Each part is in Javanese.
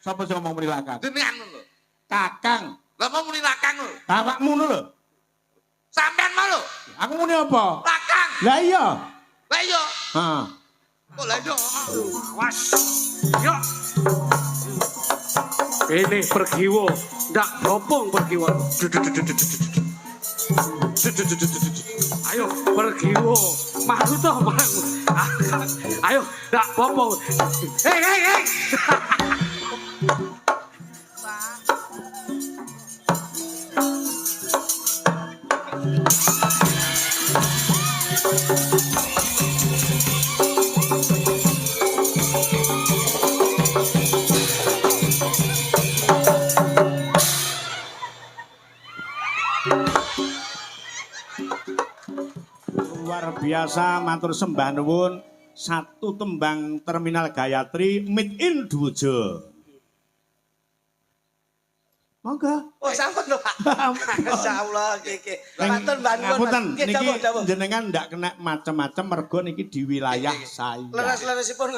Sapa sing ngomong muni lakang? Jenengan lho. Kakang. Lah mau muni lakang lho. Awakmu lho. Sampean mau lho. Aku muni apa? Lakang. Lah iya. Lah iya. Heeh. Kok lah iya. Awas. Yo. Ini pergiwo, ndak bopong pergiwo. Ayo pergiwo, malu toh bang. Ayo, ndak bopong. Hei. Luar biasa matur sembah nuwun satu tembang Terminal Gayatri Meet in Dujo. Monggo. Oh sampun lho Pak. Masyaallah nggih. Matur mbak nuwun. Ngapunten Nggih niki dawuh. jenengan ndak kena macem-macem mergo niki di wilayah saya. Leres-leresipun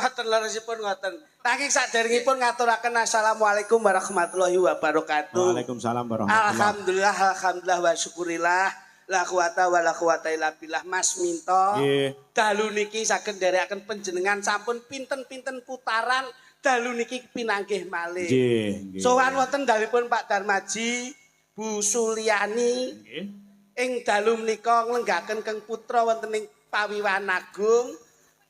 ngoten. Nanging saderengipun ngaturaken assalamualaikum warahmatullahi wabarakatuh. Waalaikumsalam warahmatullahi. Alhamdulillah wa syukurillah. La quwata wa la quwata illa billah. Mas Minto. Nggih. Dalu niki saged nderekaken panjenengan sampun pinten-pinten putaran dalu niki pinanggih malih. Nggih. Sowan wonten dalipun Pak Darmaji, Bu Suliani. Nggih. Ing dalu menika nglenggaken Keng Putra wonten ing Pawiwan Agung.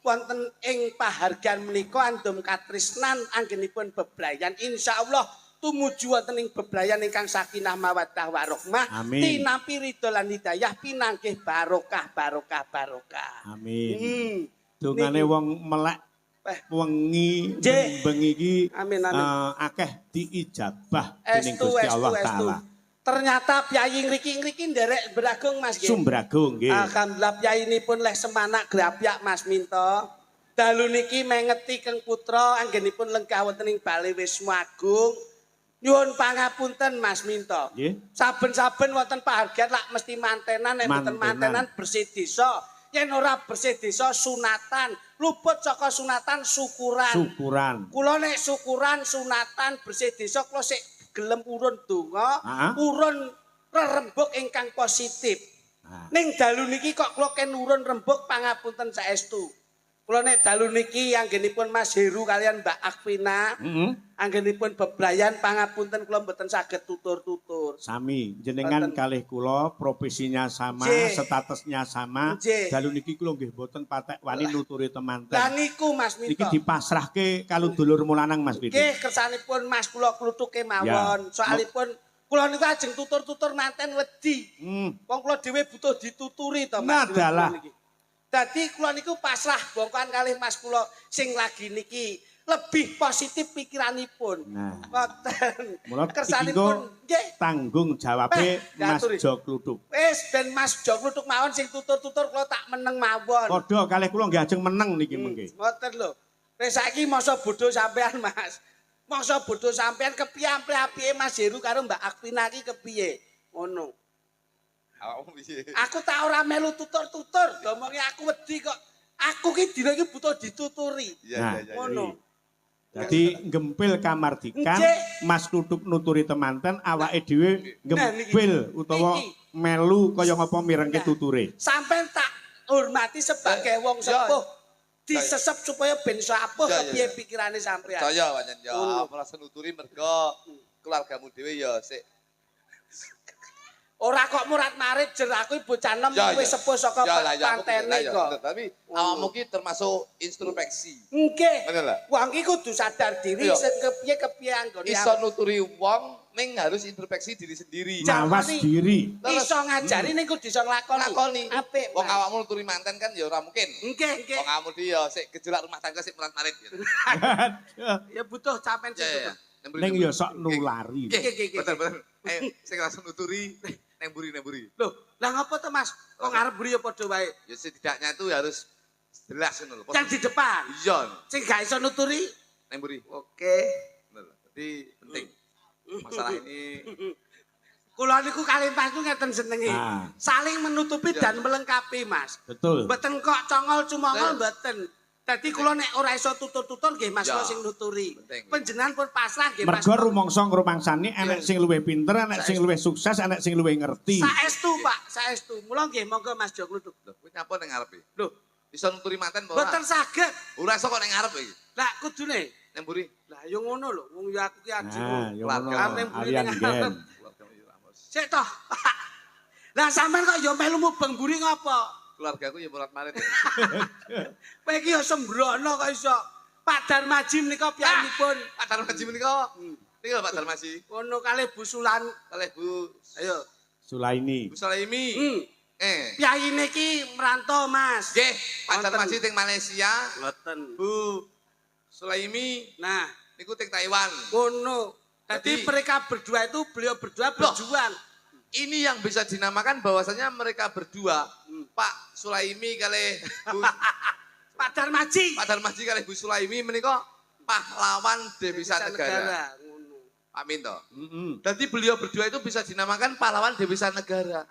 Wonten ing pahargan menika andum katresnan anggenipun bebrayan insyaallah tumuju wonten ing bebrayan ingkang sakinah mawaddah warahmah tinampi ridho lan hidayah pinanggih barokah. Amin. Dungane wong melek wengi bengi iki akeh diijabah dening Gusti Allah taala. Ternyata piyai ngriki nderek Bragung Mas nggih. Sumbragung nggih. Alhamdulillah piyayinipun leh semanak grapyak Mas Minto. Dalu niki mengeti Keng Putra anggenipun lenggah wonten ing Bale Wisma Agung. Nyuwun pangapunten Mas Minto. Nggih. Saben-saben wonten pahargyan lak mesti mantenan nek mboten mantenan bersih desa. Yen ora bersih desa sunatan, luput saka sunatan syukuran. Kula nek syukuran sunatan bersih desa kula sik gelem urun donga, urun rerembug ingkang positif. Ning dalu niki kok kula ken urun rembug pangapunten saestu. Kula nek dalu niki anggenipun Mas Heru kalian Mbak Akvina, anggenipun bebrayan pangapunten kula mboten saged tutur-tutur. Sami, jenengan kalih kula profesinya sama, statusnya sama. Dalu niki kula nggih mboten patek wani nuturi temanten. Lah niku Mas Minto. Niki dipasrahke kalau dulur mulanang Mas Piti. Nggih, kersanipun Mas kula klutuke mawon. Soalipun kula niku ajeng tutur-tutur manten wedi. Wong kula dhewe butuh dituturi to Mas. Nadalah. Dadi kula niku pasrah bongkoan kalih Mas kula sing lagi niki lebih positif pikiranipun. Ngoten. Kersanipun nggih tanggung jawabe Mas Jo Kluthuk. Wis ben Mas Jo Kluthuk mawon sing tutur-tutur kula tak meneng mawon. Padha kalih kula nggih ajeng meneng niki mengke. Ngoten lho. Wis saiki masa bodho sampean Mas. Masa bodho sampean kepiye apike Mas Heru karo Mbak Akvina iki kepiye? Ngono. Awakmu piye? Aku tak ora melu tutur-tutur, ngomongi aku wedi kok. Aku ki dina iki butuh dituturi. Iya. Ngono. Jadi ngempil kamardikan, Mas Kluthuk nuturi temanten, awake dhewe ngempil utawa melu kaya ngapa mirengke tuture. Sampeyan tak hormati sebagai wong sepuh. Disesep supaya ben iso apuh kepiye pikirane sampeyan. Saya pancen ya, merasa nuturi mergo keluargamu dhewe ya sik. Ora kok murat-marit jer aku bocah enom wis sepuh saka pantene kok. Tapi awakmu ki termasuk introspeksi. Nggih. Bener lah. Wong iki kudu sadar diri kepiye anggone. Iso nuturi wong ning harus introspeksi diri sendiri. Mawas diri. Iso ngajari ning kudu iso nglakoni. Apik. Wong awakmu nuturi manten kan ya ora mungkin. Nggih. Wong awakmu dia sik gejolak rumah tangga sik murat-marit. Ya butuh sampean sik. Ning ya sok nulari. Nggih. Bener. Sing langsung nuturi nemburi. Loh, lah ngapa to Mas? Kok ngarep buri ya padha wae? Ya setidaknya itu harus jelas ngono lho. Yang di depan. Iya. Sing gak iso nuturi nemburi. Oke. Bener. Jadi penting. Masalah ini kula niku kalih Mas niku ngeten senenge. Saling menutupi dan melengkapi, Mas. Betul. Mboten kok congol cumongol mboten. Dadi kula nek ora iso tutur-tutur nggih Mas Ya. kula sing nuturi. Penting. Panjenengan pun pasrah nggih Mas. Mergo rumangsa ngrumangsani enek sing luwih pinter, enek sing luwih sukses, enek sing luwih ngerti. Saestu Pak, saestu. Mula nggih monggo Mas Jo ngluthuk. Lho, kuwi nyapa ning ngarepe? Lho, Iso nuturi manten apa ora? mboten saged. Ora iso kok ning ngarep iki. Lah kudune. Ning mburi. Lah yo ngono lho, wong yo aku ki ajiku. Nah, yo Keluarga. ngono. Ameng buri Alian ning gen. ngarep. Sik toh. Lah sampean kok yo melu mubeng buri ngopo? Keluargaku ya murat marit. Kowe iki yo sembrono kok iso. Pak Darmaji menika piyambakipun. Pak Darmaji menika. Niki lho Pak Darmaji. Ngono kalih Bu Sulan. Kalih Bu Ayo. Sulaini. Bu Sulaimi. Piyayine iki merantau, Mas. Nggih, Pak Wonten. Darmaji teng Malaysia, Mboten. Bu Sulaimi Nah, niku teng Taiwan. ngono. Jadi Jadi- mereka berdua itu beliau berdua berjuang. Ini yang bisa dinamakan bahwasanya mereka berdua, Pak Sulaimi kalih Bu Pak Darmaji. Pak Darmaji kalih Bu Sulaimi menika pahlawan Devisa Negara. Ngono. Pak Minto. Heeh. Jadi beliau berdua itu bisa dinamakan pahlawan Devisa Negara.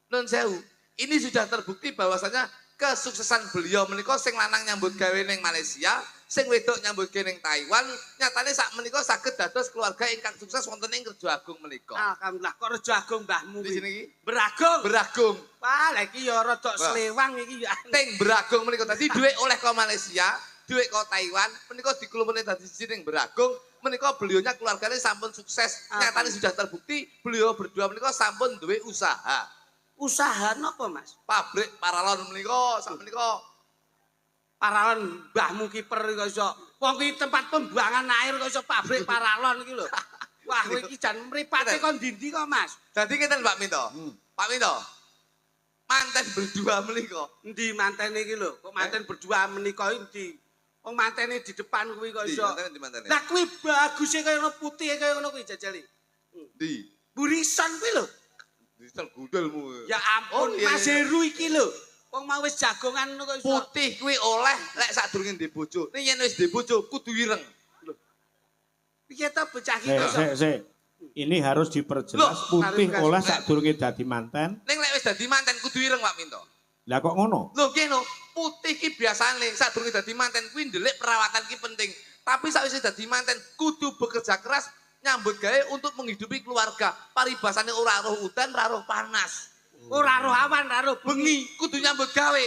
Nun sewu, ini sudah terbukti bahwasanya kesuksesan beliau menika sing lanang nyambut gawe ning Malaysia, sing wedok nyambut gawe ning Taiwan, nyatane sak menika saged dados keluarga ingkang sukses wonten ing Rejo Agung menika. Alhamdulillah kok Rejo Agung mbahmu Di iki. sini iki Beragung. Beragung. Wah, lha iki ya rada Wah. slewang iki ya. Teng Beragung menika dadi dhuwit oleh ke Malaysia, dhuwit ke Taiwan, menika dikumpulne dadi siji ning Beragung, menika beliaunya keluarganya sampun sukses. Nyatane sudah terbukti beliau berdua menika sampun duwe usaha. Usaha napa, Mas? Pabrik paralon menika sak menika Paralon mbahmu kiper kok iso. Wong kuwi tempat pembuangan air kok iso pabrik paralon iki lho. Wah, kowe iki jan mripate kok ndi kok, Mas? dadi ngeten Pak Minto. Pak Minto. Manten berdua menika. Endi mantene iki lho? Kok manten berdua menika endi? Wong mantene di depan kuwi kok Di iso. mantene di mantene. Lah kuwi baguse kaya ngono putih kaya ngono kuwi jajali. Di Burisan kuwi lho. digital gudulmu. Ya ampun, iya, Mas iya. Heru iki lho. Wong mau wis jagongan ngono kok iso. Putih kuwi oleh lek sadurunge ndek bojo. Ning yen wis ndek bojo kudu ireng. Piye ta bocah iki Sik, kok iso? sik, sik. Ini harus diperjelas Loh, putih klarifikasi. oleh sadurunge dadi manten. Ning lek wis dadi manten kudu ireng Pak Minto. Lah kok ngono? Lho kene putih ki biasane sadurunge dadi manten kuwi ndelik perawatan ki penting. Tapi sakwise dadi manten kudu bekerja keras nyambut gawe untuk menghidupi keluarga. Paribasane ora roh udan, ora roh panas. Ora roh awan, ora roh bengi. Bengi kudu nyambut gawe.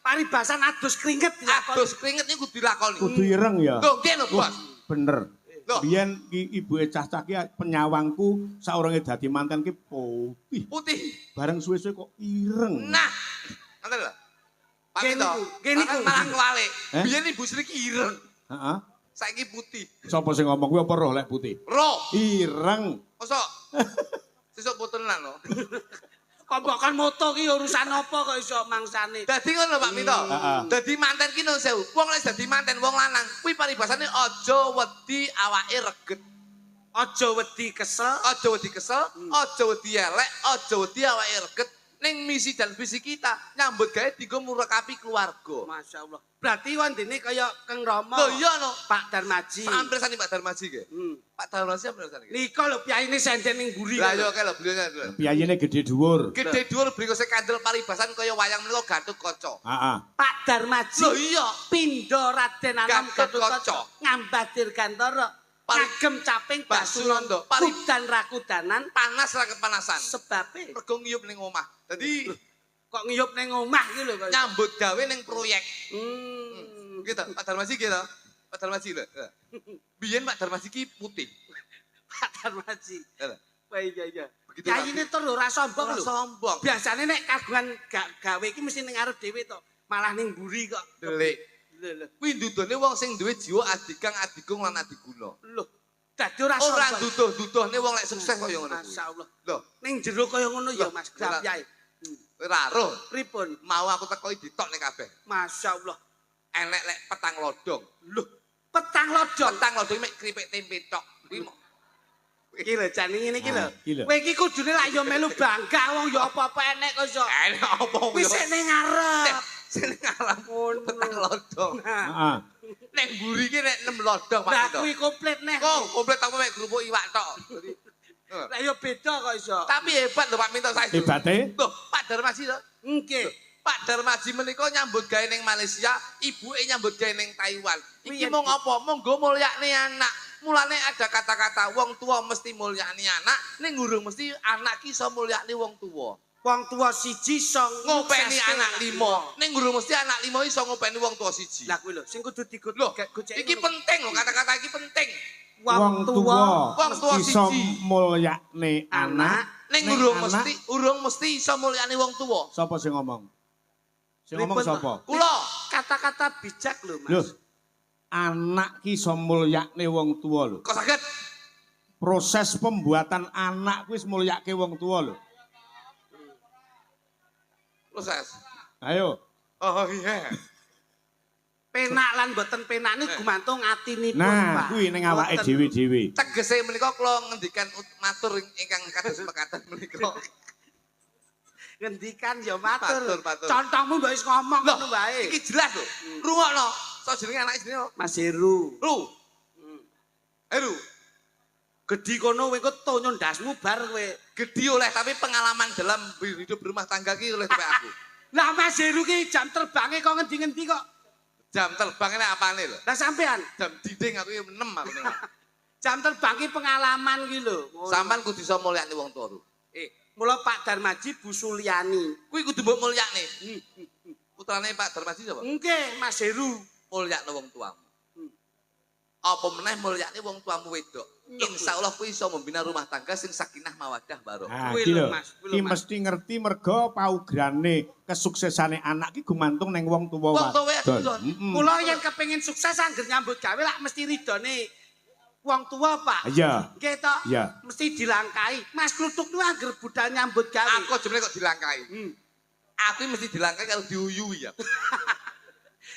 Paribasan adus keringet dilakoni. Adus keringet iki kudu dilakoni. Kudu ireng ya. Lho kene Bos. Bener. Loh. Biyen ibuke cah-cah ki penyawangku saurunge dadi manten ki putih. Putih. Bareng suwe-suwe kok ireng. Nah, ngoten lho. Pak Kene Minto. ku, kene ku. Malah kewalik. Eh? Biyen ibu Sri ki ireng. Heeh. Saiki putih. Sapa sing ngomong kuwi apa roh lek putih? Roh. Ireng. Mosok. Sesuk putenan lho. Kok bukan moto ki urusan apa kok iso mangsane. Dadi ngono Pak Minto. Heeh. Dadi manten ki nun sewu. Wong lek dadi manten wong lanang kuwi paribasane aja wedi awake reget. Aja wedi kesel. Aja wedi kesel, aja wedi elek, aja wedi awake reget. Ning misi dan visi kita nyambut gawe dienggo murakapi keluarga. Masya Allah. Berarti wandene kaya Kang Rama. Lho iya no. Pak Darmaji. Sampresane Pak Darmaji ge. Hmm. Pak Darmaji sampresane ge. Nika lho piyayine senden ning mburi. Lah yo kae lho beliaunya. Piyayine gede dhuwur. Gede dhuwur brengose kandel paribasan kaya wayang menika Gatot Kaca. Heeh. Pak Darmaji. Lho iya. Pindha Raden Anom Gatot Kaca. Gatot Ngambadir Gantara. Kagem caping Basunanda. Kudan rakudanan Panas ra kepanasan. sebabe Mergo ngiyup ning omah. Dadi kok ngiyup ning omah iki lho kok. nyambut gawe ning proyek. Gitu. Gitu, Pak Darmaji gitu. Pak Darmaji lho. Biyen Pak Darmaji ki putih. Pak Darmaji. Lho. Wah iya iya. Begitu Kayine tur ora sombong Ora lho. sombong. Biasane nek kagungan gawe iki mesti ning arep dhewe to. Malah ning mburi kok. Delik. Lho. Kuwi ndudone wong sing duwe jiwa adigang, adigung lan adiguna. Lho. Dadi ora Ora sombong. duduh-duduhne wong lek sukses kaya ngono kuwi. Masyaallah. Lho, Ning jero kaya ngono ya Lho, Mas ora. Grapyae. ora roh. Pripun? Mau aku teko ditokne kabeh. Masyaallah. Enek lek petang lodong. Lho, petang lodong. Petang lodong mek kripik tempe tok. Kuwi mo- Iki lho jane ngene iki lho. Ah, iki lho. Kowe iki kudune lak yo melu bangga wong yo apa-apa enek kok iso. Enek apa Kuwi sik ning ngarep. Sing ngalam Ngono. petang lodong. Nah, Heeh. Nek mburi ki nek 6 lodong Pak lah Tito. kuwi komplit neh. Kok komplit apa mek kerupuk iwak tok. Lah yo beda kok iso. Tapi hebat lho Pak Minto saiki. Hebate Loh, Pak Darmaji lho. Nggih. Pak Darmaji menika nyambut gawe ning Malaysia, ibuke nyambut gawe ning Taiwan. Iki mung apa? Monggo mulyakne anak. Mulane ada kata-kata wong tua mesti mulyakne anak, ning gurung mesti anak ki iso mulyakne wong tua. Wong tua siji iso Ngopeni anak 5. Ning gurung mesti anak 5 iso ngopeni wong tua siji. Lah kuwi lho, sing kudu digut. Loh, iki penting lho, kata-kata iki penting. Wong tua Wong tua iso siji mulyakne anak. Ning urung mesti iso mulyane wong tuwa. Sapa sing ngomong? Sing ngomong sapa? Kula. Kata-kata bijak lho, Mas. Lho. Anak ki iso mulyakne wong tuwa lho. Kok saged? Proses pembuatan anak kuwi wis mulyake wong tuwa lho. Proses. Ayo. Oh iya. Penak lan mboten penak niku gumantung atinipun, Nah, Pak. kuwi ning awake dhewe-dhewe. Tegese menika kula ngendikan matur ingkang kados mekaten menika. Ngendikan ya matur. Matur. Contohmu mbok wis ngomong ngono wae. Iki jelas lho. Rungokno. So jenenge anak jenenge apa? Mas Heru. Lu. Heru. Gedi kono kowe kok tonyo ndasmu bar kowe. Gede oleh tapi pengalaman dalam hidup berumah tangga ki oleh sampai aku. Lah Mas Heru ki jam terbange kok ngendi-ngendi kok. Jam terbangnya apane lho? Lah sampean Jam dinding aku 6 aku ning. jam terbang ki pengalaman ki lho. Sampeyan kudu iso mulyakne wong tuwa. Mula Pak Darmaji Bu Sulyani. Kuwi kudu mbok mulyakne. Putrane Pak Darmaji sapa? Nggih, Mas Heru. Mulyakne wong tuamu. Apa meneh mulyakne wong tuamu wedok. Insyaallah kuwi iso membina rumah tangga sing sakinah mawaddah barokah. Nah, Kuwi iki lho, lho. Mas, kuwi lho, Ki Mas. mesti ngerti mergo paugrane kesuksesane anak ki gumantung ning wong tuwa Wong tuwa wadon. wadon. Kula yen kepengin sukses angger nyambut gawe lak mesti ridone wong tua, Pak. Iya. Nggih to? Iya. Mesti dilangkai. Mas Kluthuk niku angger budal nyambut gawe. Aku jemene kok dilangkai. Aku mesti dilangkai kalau diuyui ya.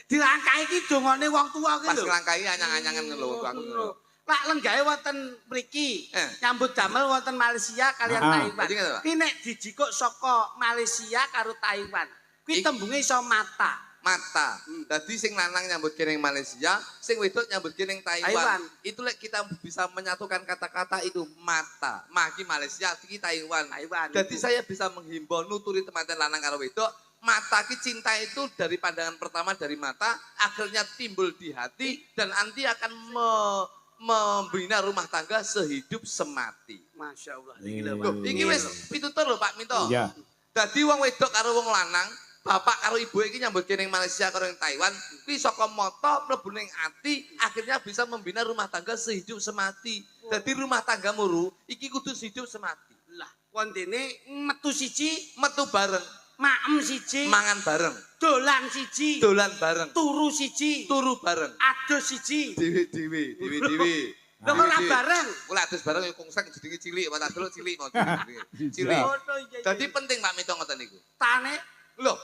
Dilangkai ki dongane wong tua ki Pas lho. nglangkai anyang-anyangan lho aku ngono. Lak lenggahe wonten mriki. Nyambut damel wonten Malaysia kalian Taiwan. Berarti ngene, Pak? Ki nek dijikuk saka Malaysia karo Taiwan. Kuwi tembunge iso mata. Mata. Dadi sing lanang nyambut kene ning Malaysia, sing wedok nyambut kene ning Taiwan. Taiwan. Itu lek kita bisa menyatukan kata-kata itu mata. Maki Malaysia, iki Taiwan. Jadi saya bisa menghimbau nuturi teman-teman lanang karo wedok, mata ki cinta itu dari pandangan pertama dari mata, akhirnya timbul di hati dan nanti akan membina rumah tangga sehidup semati. Masya Allah. Loh, iki wis pitutur lho Pak Minto. Iya. Dadi wong wedok karo wong lanang, bapak karo ibu iki nyambut kene ning Malaysia karo ning Taiwan, kuwi saka mata mlebu ning ati, akhirnya bisa membina rumah tangga sehidup semati. Dadi rumah tanggamu Ru, iki kudu sehidup semati. Lah, kontene metu siji, Metu bareng, maem siji, mangan bareng, dolan siji, dolan bareng, turu siji, turu bareng. adus siji. Dewe-dewe. Lho ora bareng. Kula adus bareng ya kongseng jenenge cilik, Pak Adul cilik mau cilik. Oh, iya. Dadi penting Pak Minto ngoten niku. Tane, Loh,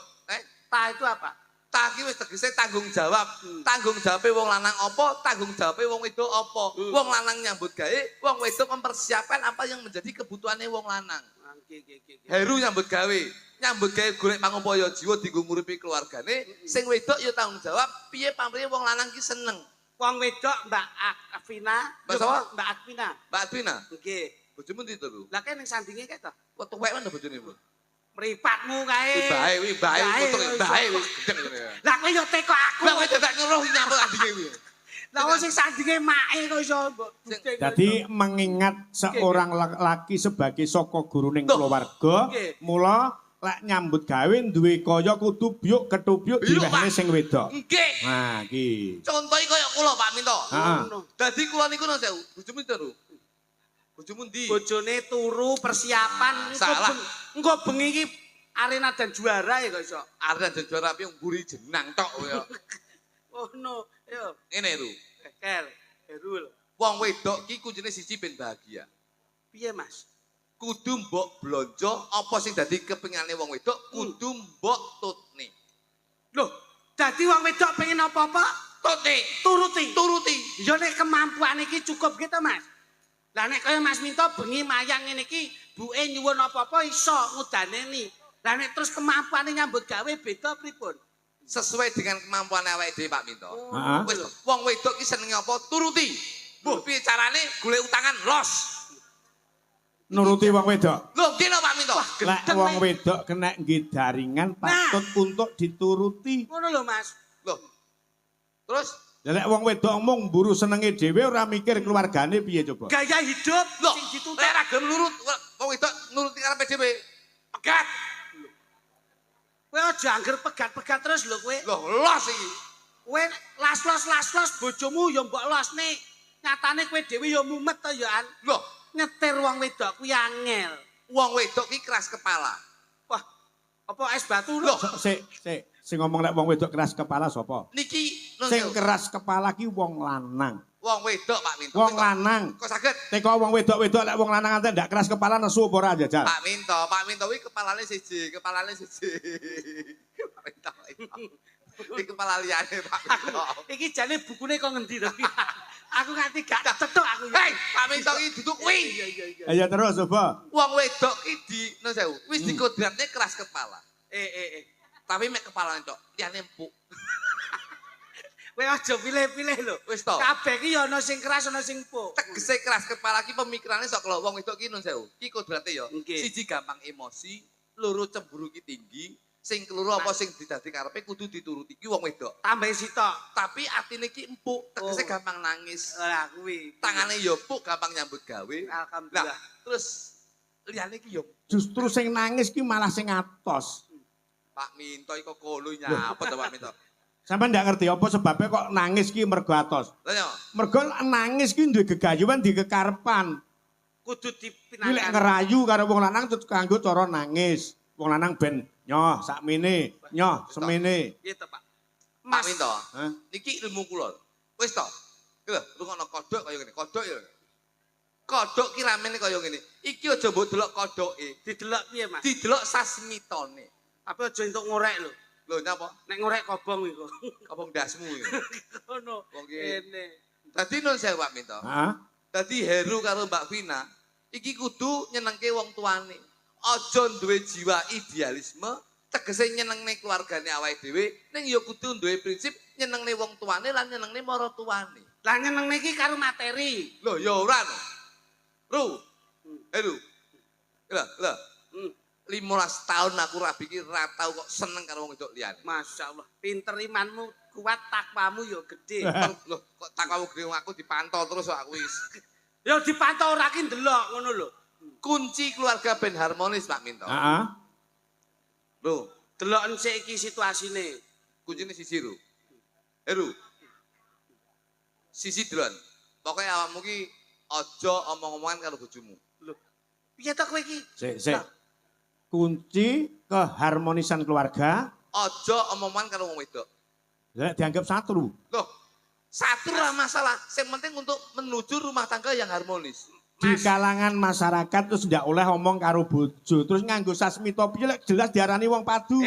ta itu apa? ta iki wis tegese tanggung jawab. Tanggung jawabe wong lanang apa, tanggung jawabe wong wedok apa. Wong lanang nyambut gawe, wong wedok mempersiapkan apa yang menjadi kebutuhannya wong lanang. Heru nyambut gawe. Nyambut gawe golek pangupaya jiwa dienggo nguripi keluargane, sing wedok ya tanggung jawab piye pamrih wong lanang ki seneng. Wong wedok Mbak Afina. Mbak sapa? Mbak Afina. Mbak Adwina, Nggih. bojomu ndi to, Lu? Lah kene ning sandinge kae to. Kok tuwek mana bojone, Bu? Mripatmu kae. Wi bae, puter bae wis gedeng ngene. Lah kowe yo teko aku. Lah kowe dadak ngeruh nyambut andinge kuwi. Lah wong sing sandinge make kok iso mbok budhe. Jadi mengingat seorang laki sebagai saka guruning Tuh. keluarga, Nggih. mula lek nyambut gawe duwe kaya kudu byuk ketubyuk Byuk, diwehne Pak. sing wedok. Nggih. Nah, iki. Contohe kaya kula Pak Minto. Heeh. Dadi kula niku nang sewu, bojomu ndi, Ru? Bojomu ndi? Bojone turu persiapan Salah. engko bengi iki arena dan juara ya kok iso. Arep dadi juara piye mburi jenang tok kaya. Oh no, yo. Ngene, Ru. Kel, Herul. Wong wedok ki kuncine siji ben bahagia. Piye, Mas? Kudu mbok blonjo apa sing dadi kepingane wong wedok kudu mbok tutne. Loh, dadi wong wedok pengen apa-apa Tutne, turuti. turuti. Ya nek kemampuan iki cukup gitu, Mas. Lah nek kaya Mas Minto bengi mayang ngene iki, buke nyuwun apa-apa iso ngudaneni. Lah nek terus kemampuane nyambut gawe beda pripun? Sesuai dengan kemampuan awake dhewe Pak Minto. Heeh. Wis wong wedok ki senenge apa turuti. Mbuh piye carane golek utangan los. nuruti wong wedok. Lho, nggih lho Pak Minto. Lek wong wedok kena nggih daringan patut untuk dituruti. Ngono lho Mas. Lho. Terus Lek wong wedok mung mburu senenge dhewe ora mikir keluargane piye coba. Gaya hidup lho, sing dituntut. lek ra gelem nurut wong wedok nuruti karepe dhewe. Pegat. Kowe aja angger pegat-pegat terus lho kowe. Lho, los iki. Kowe las-los bojomu ya mbok losne. Nyatane kowe dhewe ya mumet to ya an. Lho, Nyetir wong wedok kuwi angel. wong wedok iki keras kepala. Wah, apa es batu Lho, lho? Sing ngomong lek wong wedok keras kepala sapa? niki Sing keras kepala ki wong lanang. wong wedok Pak Minto. Wong lanang. Kok saged? Teko wong wedok-wedok lek wong lanang ate ndak keras kepala nesu apa ora jajal? Pak Minto kuwi kepalane siji. Pak Minto. Iki kepala liyane Pak Minto. Iki jane bukune kok ngendi to? Aku nganti gak cethuk aku. Hei, Pak Minto iki duduk kuwi. Ayo terus coba. Wong wedok ki di nun sewu, wis dikodratne keras kepala. Tapi mek kepalane tok, liyane empuk. Kowe aja pilih-pilih lho. Wis to. Kabeh ki ya ana sing keras ana sing empuk. Tegese keras kepala ki pemikirane sok kalau wong wedok ki nun sewu. Ki kodrate ya, Nggih. siji gampang emosi, loro cemburu ki tinggi, sing keloro apa sing didadi karepe kudu dituruti ki wong wedok. Tambah sitok. Tapi atine ki empuk, tegese gampang nangis. Lah kuwi. Tangane ya empuk, gampang nyambut gawe. Alhamdulillah. Lah, terus liyane ki ya Justru sing nangis ki malah sing atos. Pak Minto iki kok kono nyapa to Pak Minto. Sampeyan ndak ngerti apa sebabnya kok nangis ki mergo atos. Lah ya, Mergo nangis ki duwe gegayuhan di kekarepan. Kudu Ki lek dipinangan. ngerayu karo wong lanang terus kanggo cara nangis. Wong lanang ben nyoh sakmene, nyoh semene. Gitu, Pak. Pak Minto. Hah? Niki ilmu kula. Wis to. Iki lho, rungokno kodhok kaya ngene. Kodhok ya. Kodhok ki ramene kaya ngene. Iki aja mbok delok kodhoke, Didelok piye, Mas? didelok sasmitone. Tapi aja entuk ngorek lho. Lho nyapa? Nek ngorek kobong iku. Kobong dasmu iki. Ngono. Wong ki. Kene. Dadi nun sewu Pak Minto. Heeh. Dadi Heru karo Mbak Vina iki kudu nyenengke wong tuane. Aja duwe jiwa idealisme, tegese nyenengne keluargane awake dhewe, ning ya kudu duwe prinsip nyenengne wong tuane lan nyenengne mara tuane. Lah nyenengne iki karo materi. Lho ya ora no. Ru. Heru. Lho. 15 tahun aku rabi ki ora tau kok seneng karo wong wedok liyane. Masya Allah. Pinter imanmu kuat, takwamu ya gede. Lho, kok takwamu gede aku dipantau terus kok aku wis. Ya dipantau ora ki ndelok ngono lho. Kunci keluarga ben harmonis Pak Minto. Heeh. Lho, Delok sik iki situasine. kuncine sisi Ru. Heru. Sisi duluan. Pokoke awakmu ki aja omong-omongan karo bojomu. Lho. Piye to kowe iki? Sik. Kunci keharmonisan keluarga Aja omong-omongan karo wong wedok. lek dianggap satu. Loh, satu lah masalah. Yang penting untuk menuju rumah tangga yang harmonis. Di kalangan masyarakat terus ndak oleh omong karo bojo, terus nganggo sasmita piye lek jelas diarani wong padu.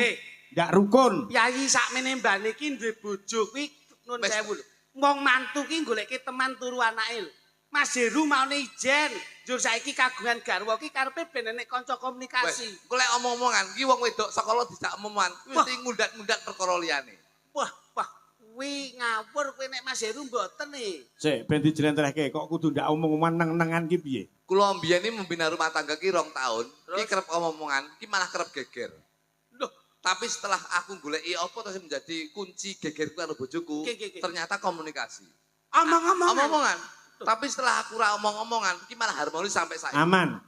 Ndak rukun. Yayi sakmene mbane iki duwe bojo kuwi nun Wes. sewu lho. Wong mantu ki goleke teman turu anake lho. Mas Heru maune ijen. Njur saiki kagungan garwa ki karepe ben enek kanca komunikasi. Golek omong-omongan, iki wong wedok sekolah dijak omongan, kuwi mesti ngundat-ngundat perkara liyane. Wah, kuwi ngawur kowe nek Mas Heru mboten e. Sik ben dijlentrehke kok kudu ndak omong-omongan neng-nengan ki piye? Kula mbiyen iki membina rumah tangga ki 2 tahun, ki kerep omong-omongan, ki malah kerep geger. Loh, Tapi setelah aku goleki apa terus menjadi kunci gegerku karo bojoku, Oke. ternyata komunikasi. omong-omong. Omong-omongan. Tapi setelah aku ra omong-omongan, iki malah harmonis sampai saiki. Aman.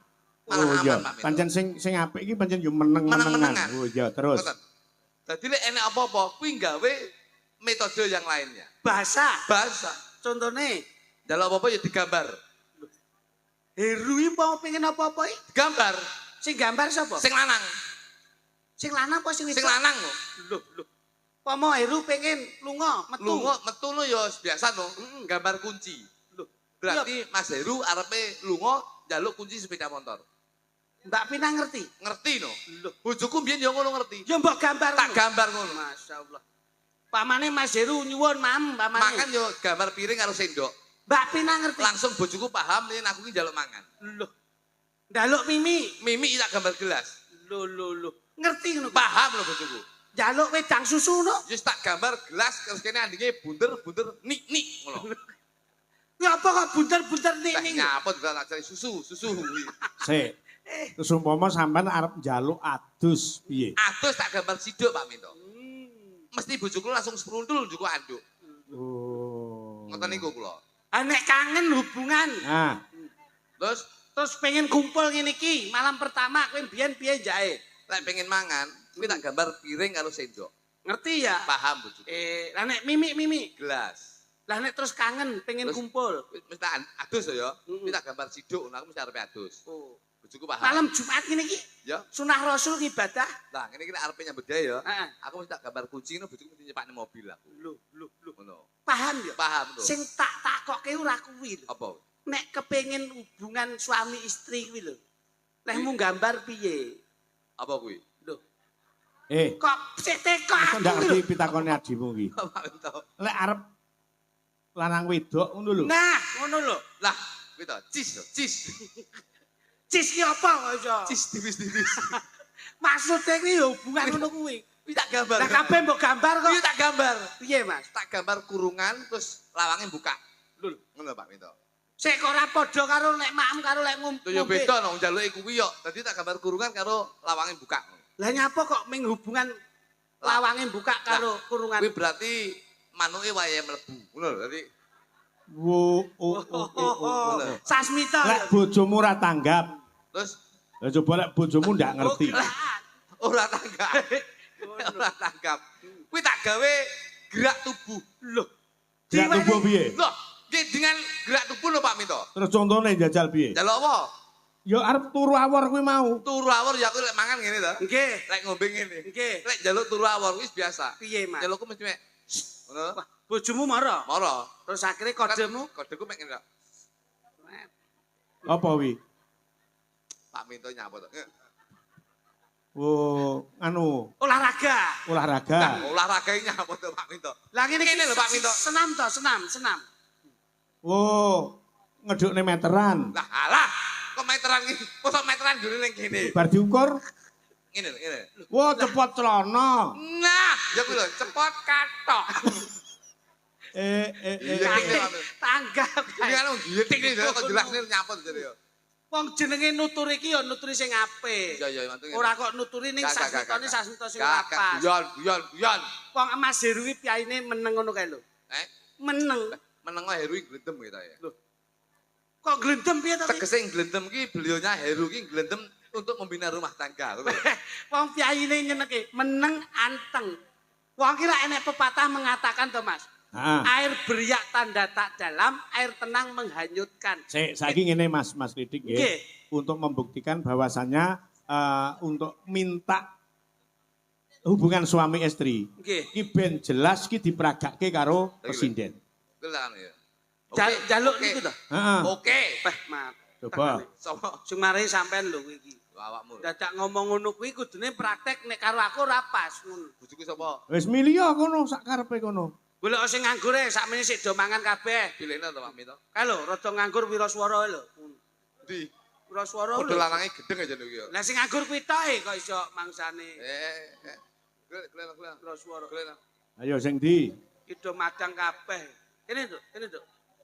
Malah Oh aman, iya, Pak Minto. pancen sing apik iki pancen yo meneng-menengan. Meneng-menengan. Oh iya, terus. Ngoten. Dadi lek enek apa-apa, kuwi gawe metode yang lainnya. Bahasa. Bahasa. Contone Dalam apa-apa ya digambar. Heru iki mau pengen apa-apa iki? Gambar. Sing gambar sapa? Sing lanang. Sing lanang apa sing Sing wedok? lanang lho. Loh. Pomo Heru pengen lunga metu. Lunga metu lho ya biasa lho. Gambar kunci. Loh. Berarti Mas Heru arepe lunga njaluk kunci sepeda motor. Mbak Pina ngerti? Ngerti no? Loh. Bojoku mbiyen ya ngono ngerti. Ya mbok gambar. Tak ngono. gambar ngono. Masya Allah. Pamane Mas Heru nyuwun pamane. Makan yo gambar piring karo sendok. Mbak Pina ngerti. Langsung bojoku paham yen aku ki njaluk mangan. Loh. Njaluk Mimi. Mimi tak gambar gelas. Loh. Ngerti ngono. Paham lho bojoku. Njaluk wedang susu no. Wis tak gambar gelas terus kene andinge bunder nik ngono. Ngapa kok bunter-bunter Teh ning? nyapa tak cari susu. Sik. Terus umpama sampean arep njaluk adus piye? Adus tak gambar siduk Pak Minto. Mesti bojoku langsung spruntul njuku anduk. Oh. Ngoten niku kula. Nek kangen hubungan. Nah, Terus pengen kumpul ngene iki, malam pertama kowe mbiyen piye jae? lek pengen mangan, kuwi tak gambar piring karo sendok. Ngerti ya? Paham bojoku. Lah nek mimi. Gelas. Lah nek terus kangen pengen Terus- kumpul. Mesti tak adus ya. Kuwi tak gambar siduk, aku mesti arepe adus. Oh. Bojoku paham. Malam Jumat ngene iki Ya. sunah Rasul ibadah. Lah, ngene iki nek arepe nyambut gawe ya. Heeh. Aku mesti tak gambar kucing, bojoku mesti nyepakne mobil aku. Lho. Ngono. Paham ya? Paham to. Sing tak takokke ora kuwi lho. Apa? Nek kepengin hubungan suami istri kuwi lho. Leh mu gambar piye? Apa kuwi? Lho, kok kok sik teko aku ndak lho. ngerti pitakone adimu iki. Pak Minto. Lek arep lanang wedok ngono lho. Nah, ngono lho. Lah, kuwi to, cis. Cis ki apa kok iso? Cis tipis-tipis. Maksudnya kuwi hubungan ngono kuwi. Kuwi tak gambar. Lah kabeh mbok gambar kok. Kuwi tak gambar. Piye, Mas? Tak gambar kurungan terus lawangnya buka. Lho, Ngono Pak Minto. sik kok ora padha karo nek maem karo lek Tuh ya beda no, njaluke kuwi yo. Dadi tak gambar kurungan karo lawangnya buka. Lah nyapa kok ming hubungan lawange buka karo kurungan. Kuwi berarti manuke wayahe mlebu. Ngono lho, dadi Oh. Sasmita. Lek bojomu ora tanggap. terus Lah coba lek bojomu ndak ngerti. ora tanggap. Ora tanggap. Kuwi tak gawe gerak tubuh. Lho. Gerak tubuh piye? Loh, nggih dengan gerak tubuh lho Pak Minto. Terus contone njajal piye? Njaluk apa? Ya arep turu awor kuwi mau. Turu awor ya aku lek mangan ngene to. Nggih. Lek ngombe ngene. Nggih. Lek njaluk turu awor wis biasa. Piye, Mas? Njalukku mesti mek ngono. Wah, bojomu marah. Moro. Terus akhirnya kodemu Kodeku mek ngene. Apa wi? Pak Minto nyapa to. Oh, anu, olahraga. olahraga. Olahraga nyapa to Pak Minto. Lah ngene Ngene lho, Pak Minto. Senam to, senam. Oh, ngedukne meteran. Lah alah, kok meteran iki? Mosok meteran gune ning kene. Bar diukur, Ngene lho, ngene. wah cepot celana. Nah, ya kuwi lho, cepot katok. Iya, Tanggap. Ini kan giyetik nih, kok jelasnya nyapa tuh jadi ya. Wong jenenge nuturi iki ya nuturi sing apik. Iya, iya, mantu. Ora kok nuturi ning sasmitone sasmita sing lapas. Guyon. Wong Mas Heru iki piyaine meneng ngono kae lho. Meneng. Meneng Heru iki glendem gitu ya. Lho. Kok glendem piye to? Tegese glendem ki beliaunya Heru ki glendem untuk membina rumah tangga. Wong piyaine nyeneke meneng anteng. Wong ki lak enek pepatah mengatakan to Mas. Air beriak tanda tak dalam, air tenang menghanyutkan. Saiki ngene Mas Lidik nggih. Nggih. Untuk membuktikan bahwasannya untuk minta hubungan suami istri. Nggih. Ki ben jelas ki diperagakke karo presiden. Gelang ya. Jaluk niku to. Heeh. Oke. Mat. Coba. Sopo Sing marai sampean lho kowe iki. awakmu. Dadak ngomong ngono kuwi kudune praktek nek karo aku ora pas ngono. Bojoku sapa? Wis milih kono sak karepe kono. Golek sing nganggur e sakmene sik do mangan kabeh. Pilihna to Pak Mito. Kae lho rada nganggur wiraswara lho. Ndi? Wiraswara Padha lho. lanange gedeng aja lho iki ya. Lah sing nganggur kuwi tok e kok iso mangsane Glena. wiraswara. Glena. Ayo sing ndi? Iki do madang kabeh. Kene to.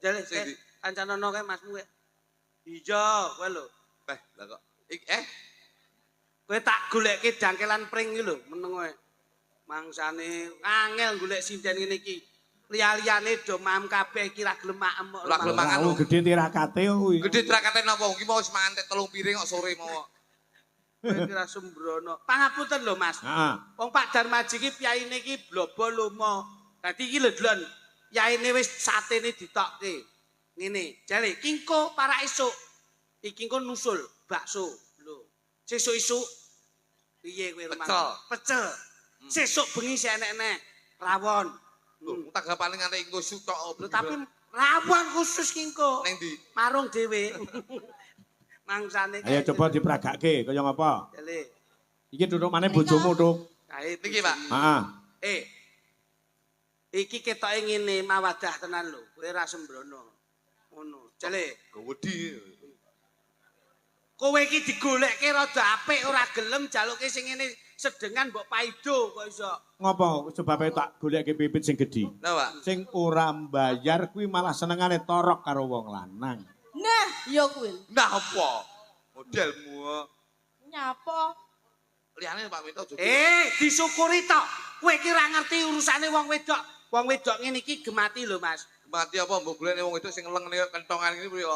Jale Sing ndi? kancanono kae masmu kae. Iya, kowe lho. Lah kok Kowe tak goleke dangkelan pring iki lho, meneng kowe. Mangsane angel golek sinden ngene iki. Liya-liyane do mam kabeh iki ra gelem maem kok. Ora gelem mangan. Mau gedhe tirakate kuwi. Gedhe trakate napa iki mau wis mangan tek 3 piring kok sore mau. Iki ra sembrono. Pangapunten lho Mas. Heeh. Wong Pak Darmaji iki piyaine iki blobo lomo. Dadi iki lho Dlon. Yaine wis satene ditokke. Ngene, jare kingko para esuk. Iki engko nusul bakso. Lho. Sesuk-esuk piye kowe rumah? Pecel. Sesuk bengi sik enek-enek rawon. Lho, tanggapane nganti engko sutok. Lho tapi rawon khusus kingko. Ning ndi? Marung dhewe. Mangsane. Ayo coba diperagakke kaya ngapa? Jale. Iki duduk maneh bojomu, Tuk. Kae Niki, Pak. Heeh. Iki ketoke ngene mawadah tenan lho. Kowe ra sembrono. Ngono. Jale. Wedi. Kowe iki digolekke rada apik ora gelem jaluke sing ngene sedengan mbok paido kok iso. Ngopo sebabe tak goleke pipit sing gedhi. Lah, Pak. Sing ora mbayar kuwi malah senengane torok karo wong lanang. Nah, ya kuwi. Nah apa? Modelmu. Nyapa? Liyane Pak Minto juga. Disyukuri tok. Kowe iki ora ngerti urusane wong wedok. Wong wedok ngene iki gemati lho, Mas. Mati apa mbok golekne wong wedok sing leng ning kentongan iki priyo.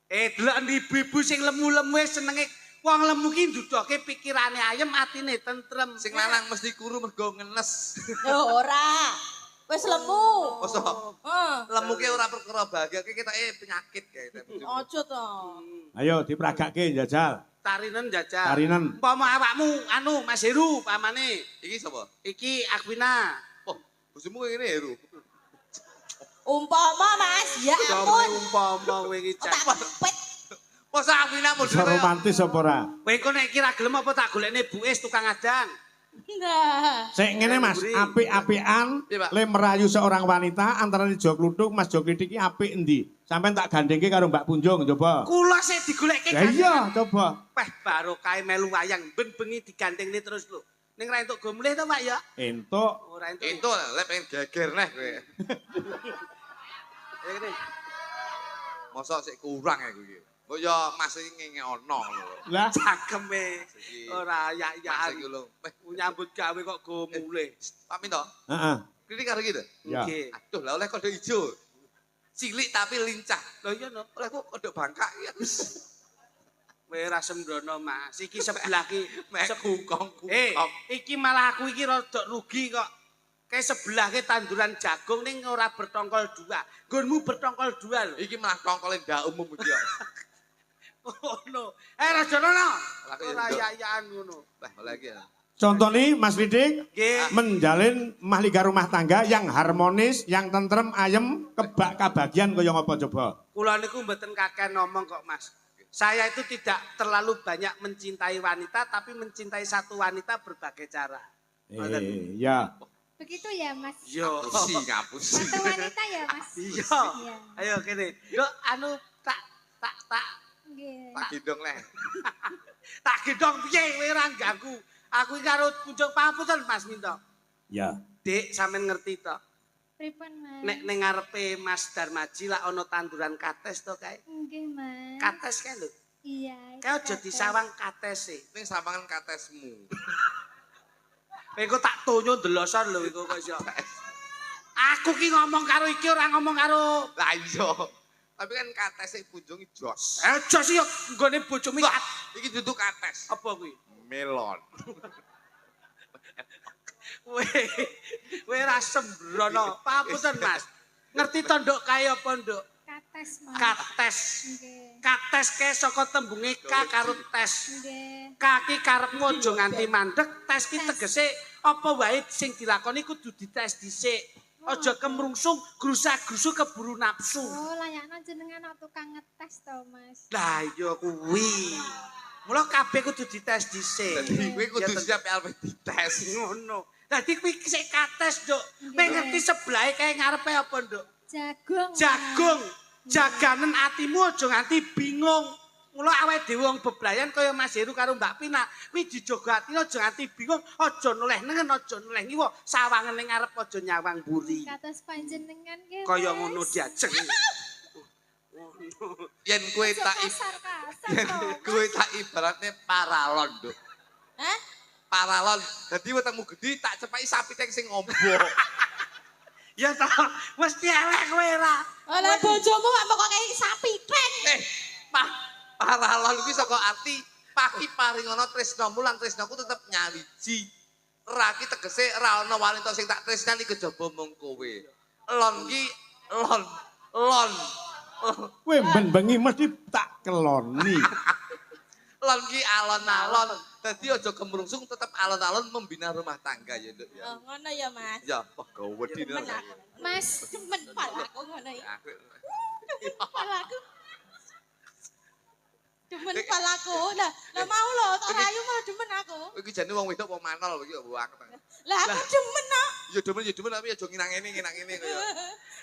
Delok ibu-ibu sing lemu-lemu senenge wong lemu ki ndudoke pikirane ayem, atine tentrem. Sing lanang mesti kuru mergo ngenes. Ya ora. Wis lemu. Masa Heeh. lemu ki ora perkara bahagia ki ketoke penyakit kae. Aja to. Ayo dipragake njajal. Tarinen jajal. Tarinen. Umpama awakmu anu Mas Heru pamane. Iki sapa? Iki Akwina. Oh, bojomu ngene Heru. Umpama Mas, ya ampun. Umpama kowe iki Tak pepet. Masa Afina Bisa modele romantis apa ora? kowe kok nek kira gelem apa tak golekne buis tukang adang. Nah. Sik ngene Mas, apik-apikan Iya, Pak. le merayu seorang wanita antara Jo Kluthuk Mas Jo Klithik iki apik endi? Sampeyan tak gandengke karo Mbak Punjung coba. Kula sik digolekke Ya iya, coba. Peh barokah melu wayang ben bengi digandengne terus lho. Ning ra entuk go mulih to Pak ya? Entuk. Ora entuk. itu lek pengen geger neh kowe. Ngene. Mosok sik kurang ya kowe iki. Kok ya Mas iki ngene ono lho. Lah, Cakeme. Iki. Ora Mas yak-yakan. iki lho. Nyambut gawe kok go mulih. Pak Minto, heeh. klinik karo gitu. Ya. Nggih. Aduh, lah oleh kode ijo. Cilik tapi lincah. Lho iya no. Oleh kok kode bangkak ya. Kowe ra sembrono Mas. Iki sebelah ki Mek kungkong. iki malah aku iki rada rugi kok. Kayak sebelah ke tanduran jagung ning ora bertongkol dua. Nggonmu bertongkol dua lho. Iki malah tongkole ndak umum iki ya. Ngono. Rajono no. Lah, kok ya Ora nduk. yak-yakan ngono. Lah oleh iki ya. Contoh nih Mas Klithik Nggih. menjalin mahliga rumah tangga yang harmonis, yang tentrem, ayem, kebak kabagian kaya ngapa coba? Kula niku mboten kakek ngomong kok Mas. Saya itu tidak terlalu banyak mencintai wanita tapi mencintai satu wanita berbagai cara. Ya. Begitu ya, Mas. Yo. Ngapusi. Satu wanita ya, Mas. Iya. Iya. Ayo kene. Yo anu tak Nggih. Tak gendong leh. tak gendong piye kowe ora ganggu. Aku iki karo Punjung Papunten Mas Minto. Ya. Dik sampean ngerti to? Pripun, Mas? Nek ning ngarepe Mas Darmaji lak ana tanduran kates to kae. Nggih, Mas. Kates kae lho. Iya. Kae aja disawang katese. Ning samangan katesmu. Kowe kok tak tonyo ndelosan lho iku kok iso. Aku ki ngomong karo iki ora ngomong karo Lah iya. Tapi kan katese punjungi jos. jos yo nggone bojomu Lah, iki duduk kates. apa kuwi? Melon. Kowe ra sembrono. Papunten Mas. Ngerti to nduk kae apa nduk? Kates, Mas. Kates. Nggih. Kates kae saka tembunge ka karo tes. Nggih. Kaki karepmu aja nganti mandek, tes ki tegese apa wae sing dilakoni kudu dites dhisik. Aja kemrungsung grusak-grusuk keburu nafsu. Oh, layakno jenengan tukang ngetes to, Mas. Lah iya kuwi. Mula kabeh kudu dites dhisik. Dadi kowe kudu Ya, siap alpe dites. ngono. Dadi kuwi sik kates, Nduk. Kowe ngerti sebelahe kae ngarepe apa, Nduk? Jagung. Mas. Jagung. Jaganen atimu aja nganti bingung. Mula awake dhewe wong beblayan kaya Mas Heru karo Mbak Pina, kuwi dijaga atine aja nganti bingung, aja noleh nengen, aja noleh ngiwa, sawangen ning ngarep aja nyawang mburi. Kados panjenengan nggih. Kaya Mas. ngono diajeng. Yen kowe Aja tak kasar-kasar yen to. kowe tak ibaratne paralon, Nduk. Hah? Paralon. Dadi wetengmu gedhi tak cepaki sapi teng sing ombo. Ya ta, mesti elek kowe ra. Lah bojomu kok pokoke sapi treng. Paralon kuwi saka arti paki paringono tresnamu lan tresnaku tetep nyawiji. Raki tegese ra ana wanita sing tak tresnani kejaba mung kowe. Lon ki lon. Kowe ben bengi mesti tak keloni. Lon ki alon-alon. Dadi aja kemrungsung tetep alon-alon membina rumah tangga ya, Nduk ya. Oh, ngono ya, Mas. Ya, wah gawedi Demen nih. aku. Mas, Demen palaku ngono iki. Palaku. Demen palaku. Lah mau lho, tak rayu malah demen aku. Kowe iki jane wong wedok apa manol iki kok buak. Lah aku demen kok. Ya demen tapi aja nginang-ngene kaya.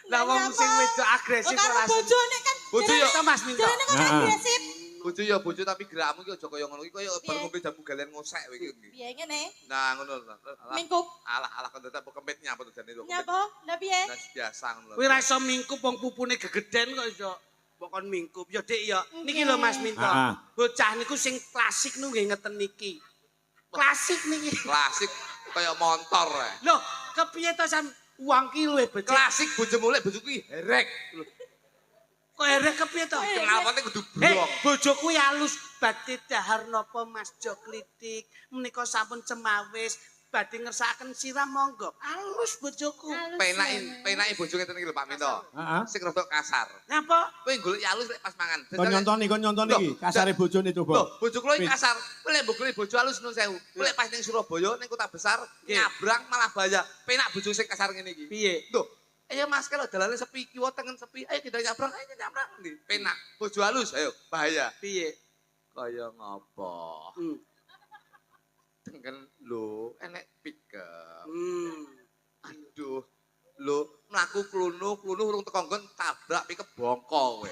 Lah wong sing wedok agresif karo ora. bojone kan. Bojo ya Kita Mas Minto. Jarene kan Heeh. agresif. bojo ya bojo tapi gerakmu ki aja kaya ngono iki kaya bar ngombe jamu galen ngosek kowe iki. Piye ngene? Nah ngono lho. Mingkup. Alah kon tetep kempit nyapa to jane to. Nyapa? Lah piye? Nah biasa ngono lho. Kuwi ra iso mingkup wong pupune gegeden kok iso. Mbok kon mingkup. Ya Dik ya. Niki lho Mas Minto. Bocah niku sing klasik niku nggih ngeten niki. Klasik niki. Klasik kaya motor. Loh, kepiye to sam uang ki luwih becik. Klasik bojomu lek bojoku ki herek. Kok erek kepiye to? Kenalpotnya kudu blok. Bojoku alus badhe dahar napa Mas Jo Klitik. Menika sampun cemawis badhe ngersakaken sirah monggo. Alus bojoku. Penake bojo ngeten iki lho Pak Minto. Sing rada kasar. Napa? Kowe golek alus lek pas mangan. Kon nyontoni iki kasare bojone coba. Loh, bojoku lho kasar. Kowe lek mbok golek bojo alus nun sewu. Kowe lek pas ning Surabaya ning kota besar nyabrang malah bahaya. Penak bojo sing kasar ngene iki. Piye? Loh, ayo Mas kalau dalane sepi, kiwa tengen sepi. Ayo kita nyabrang, ayo nyabrang. Penak, bojo halus, ayo bahaya. Piye? Kaya ngopo? Tengen lho, enek pickup. Aduh, lho mlaku klunu urung teko nggon tabrak pickup bongko kowe.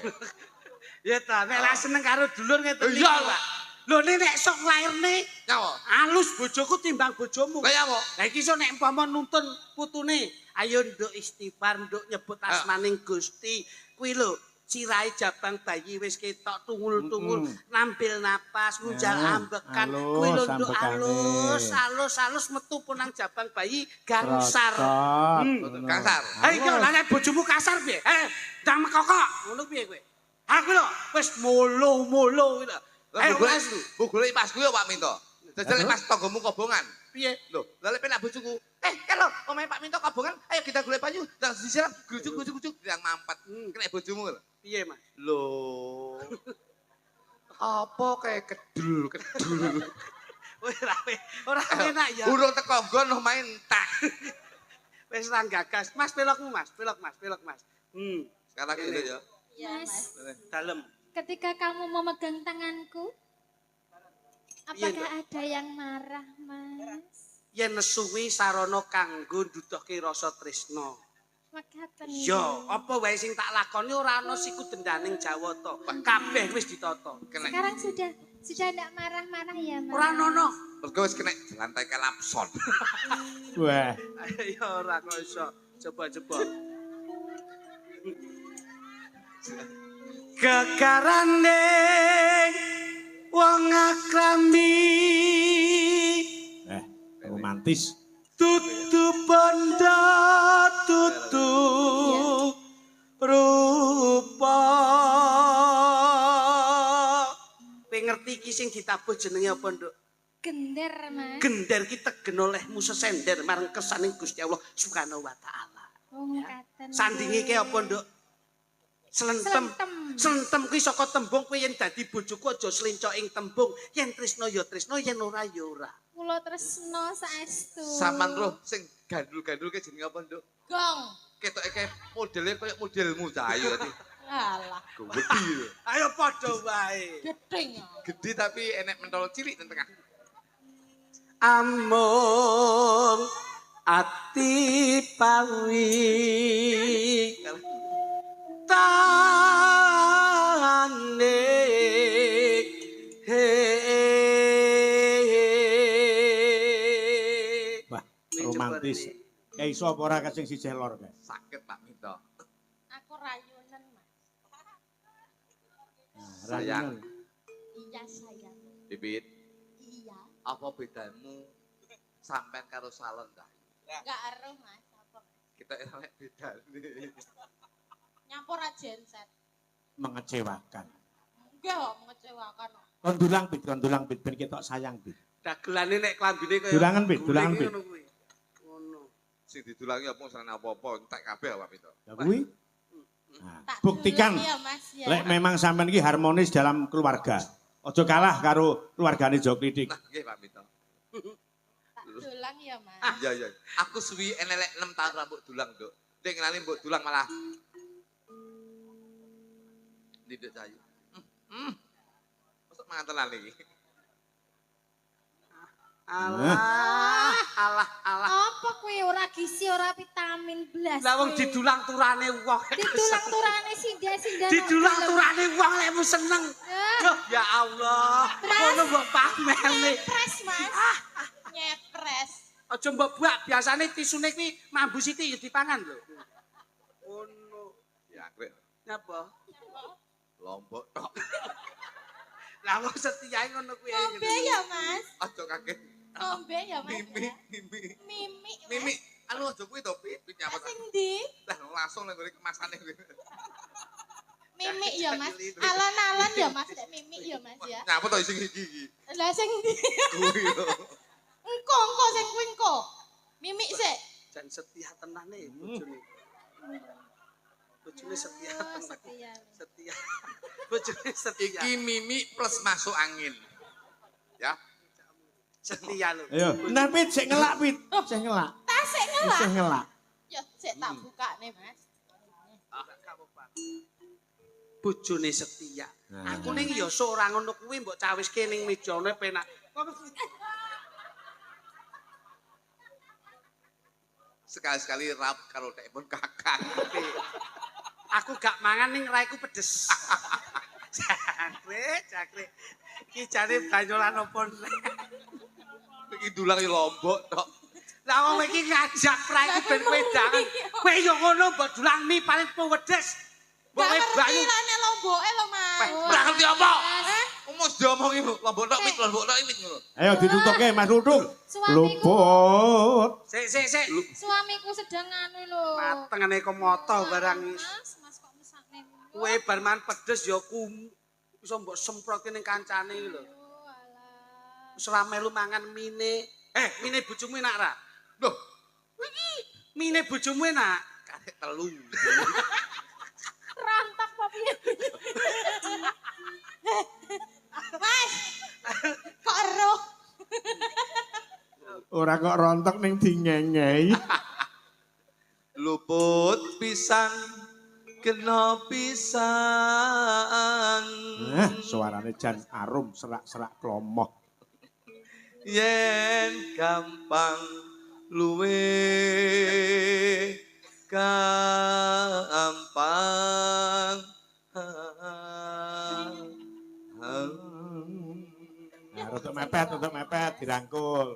Ya ta, nek ra seneng karo dulur ngeten iki. Iya, Pak. Lho nek sok lairne nyawa. alus bojoku timbang bojomu. Kaya apa? Lah iki iso nek umpama nuntun putune, ayo nduk istighfar, nduk nyebut asmaning Gusti. Kuwi lho, sirahe jabang bayi wis ketok tungul-tungul, nampil napas, ngunjal ambekan. Kuwi lho nduk alus metu punang jabang bayi gangsar. Kasar. Ayo lah nek bojomu kasar piye? Ndang mekokok, ngono piye kowe? Aku lho wis molo-molo kuwi lho. Ayo Mas lu. Golek pas kuwi Pak Minto. Jajal pas tanggomu kobongan. Piye? Lho, lha lek penak bojoku. Kalau omahe Pak Minto kobongan, ayo kita golek banyu. Nang disiram grujuk-grujuk yang mampet. Kena bojomu lho. Piye, Mas? Lho. Apa kayak kedul. Ora enak ya. Urung teko nggon main tak. Wis ra gagas. Mas pelokmu, Mas. Pelok, Mas. Sekarang gitu ya. Mas, Dalem. ketika kamu memegang tanganku, apakah ada yang marah, Mas? Yen nesuwi sarana kanggo nduduhke rasa tresna. Mekaten. Ya, apa wae sing tak lakoni ora ana siku dendaning Jawata. Kabeh wis ditata. Sekarang sudah tidak marah-marah ya, Mas? Ora ana. Mergo wis kena lantai kelapson. Wah. Ya ora kok iso. Coba. Kekarane wong akrami Romantis. tutu bondo tutu rupa. Kowe ngerti iki sing ditabuh jenenge apa, Nduk? Gender, Mas. Gender ki tegen olehmu sesender marang kersaning Gusti Allah Subhanahu wa taala. Oh, mekaten. Sandinge ki apa, Nduk? Slentem. Slentem kuwi saka tembung kowe yen dadi bojoku aja slenco ing tembung. Yen tresno ya tresno, yen ora ya ora. Kula tresno saestu. Saman roh sing gandul-gandul ke jenenge apa, Nduk? Gong. Ketoke kayak modelnya kayak modelmu cahayu tadi. Alah, Gede. Ayo padha wae. gedeng. Gede tapi enek mentol cilik nang tengah. Amung ati pawi tane Wah, romantis. Kayak iso apa ora kasing sisih lor kae. Sakit Pak Minto. Aku rayunan, Mas. Sayang. Iya, sayang. Bibit, Iya. apa bedamu sampean karo salon dah? Enggak eruh, Mas. Apa? Kita enak beda nih. Nyampur aja genset. Mengecewakan. Enggak kok mengecewakan. Kondulang bit ben ketok sayang bit. dagelane nek klambine kaya Dulangan, Bit, dulangan, Bit. ngono kuwi. Ngono. Sing didulangi apa sarana apa-apa entek kabeh Pak Minto. Ya kuwi. Nah, Tak buktikan duluan ya, Mas, ya. lek memang sampean iki harmonis dalam keluarga. Ojo kalah karo keluargane Jo Klitik. Nah, nggih Pak Minto. Tak dulang ya, Mas. Iya. Aku suwi enelek 6 tahun rambut dulang, Nduk. Dek ngenali mbok dulang malah Didik Cahayu. Masuk mangan tenan iki. Alah. Apa kuwi ora gizi ora vitamin blas. Lah wong didulang turane wong. Didulang turane sinda-sinda. Didulang turane wong lek mu seneng. Loh, ya Allah. Ngono mbok pamene. Nyepres, Mas. Nyepres. Aja mbok buak, biasane tisune kuwi mambu sithik ya dipangan lho. Ngono. Ya, krek. Nyapa? Lombok tok. Lah wong setiae ngono kuwi. Ngombe ya, Mas. Aja kaget. Ngombe ya, Mas. Mimi. Mimi. Mas. Mimi, anu aja kuwi to, Pit nyapa. Sing ndi? Lah langsung nang ngene kemasane kuwi. Mimi ya, Mas. Alon-alon ya, Mas. Nek Mimi ya, Mas ya. Nyapa to sing iki. Lah sing ndi? Kuwi lho. Engko sing kuwi engko. Mimi sik. Jan setia tenane bojone. Bojone setia Oh, tenan. setia. Setia. Bojone setia. Iki Mimi plus masuk angin. Ya. Setia lho. Ayo, nah Pit sik ngelak Pit. Sik ngelak. Tak sik ngelak. Sik ngelak. Ya sik tak bukane, Mas. Bojone setia. Nah. Aku ning ya sok ora ngono kuwi mbok cawiske ning mejane penak. Sekali-sekali rap karo dek pun kakak. Aku gak mangan ning raiku pedes. Jakre. Iki jane banyolan opo nek. Iki dulang yo Lombok tok. Lah wong iki ngajak raiku ben kowe jangan. Kowe yo ngono mbok dulang mie paling pedes. Mbok Gak kowe ngerti banyu. lah nek lomboke lho, Mas. Ora ngerti apa? Mus diomongi Lombok tok Pit, Lombok tok ini ngono. Ayo ditutuke Mas Dudung. Suamiku. Luput. Sik. Suamiku sedang anu lho. Matengane komoto barang is. Mas kok mesakne. Kowe bar mangan pedes ya iso mbok semprotin ning kancane lho. Oh, alah. Wis ora melu mangan mine. Mine bojomu enak ra? Loh, Mine bojomu enak. karek telu. Rantak apa piye? Mas. Kok eruh? Ora kok rontok ning dingengei. Luput pisan kena pisan. Suarane jan arum serak-serak klomoh. Yen gampang luwe gampang. Nah, untuk mepet dirangkul.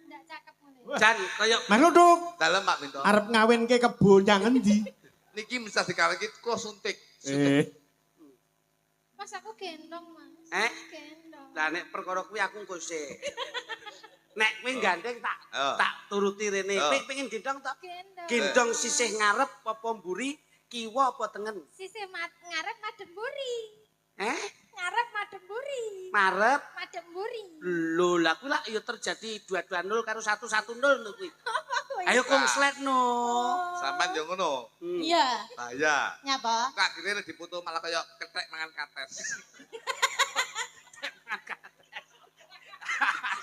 Ndak cakep ngene. Jan kaya Mas Dudung, Dalem Pak Minto. arep ngawinke kebon yang endi? Niki bisa dikawinke kula suntik. Mas aku gendong, Mas. Gendong. Lah nek perkara kuwi aku engko sik. Nek kowe gandeng Oh. tak turuti rene. Oh. Kowe pengen gendong tak Gendong. gendong sisih ngarep apa mburi, kiwa apa tengen? Sisi ngarep madem mburi. Ngarep madem mburi. Marep. Madem mburi. Lho, lah kuwi lak ya terjadi 2-2-0 karo 1-1-0 lho kuwi. Apa Ayo konslet no. Sampan yo ngono. Iya. Bahaya. Nyapa? Kak kene dipoto malah kaya ketek mangan kates.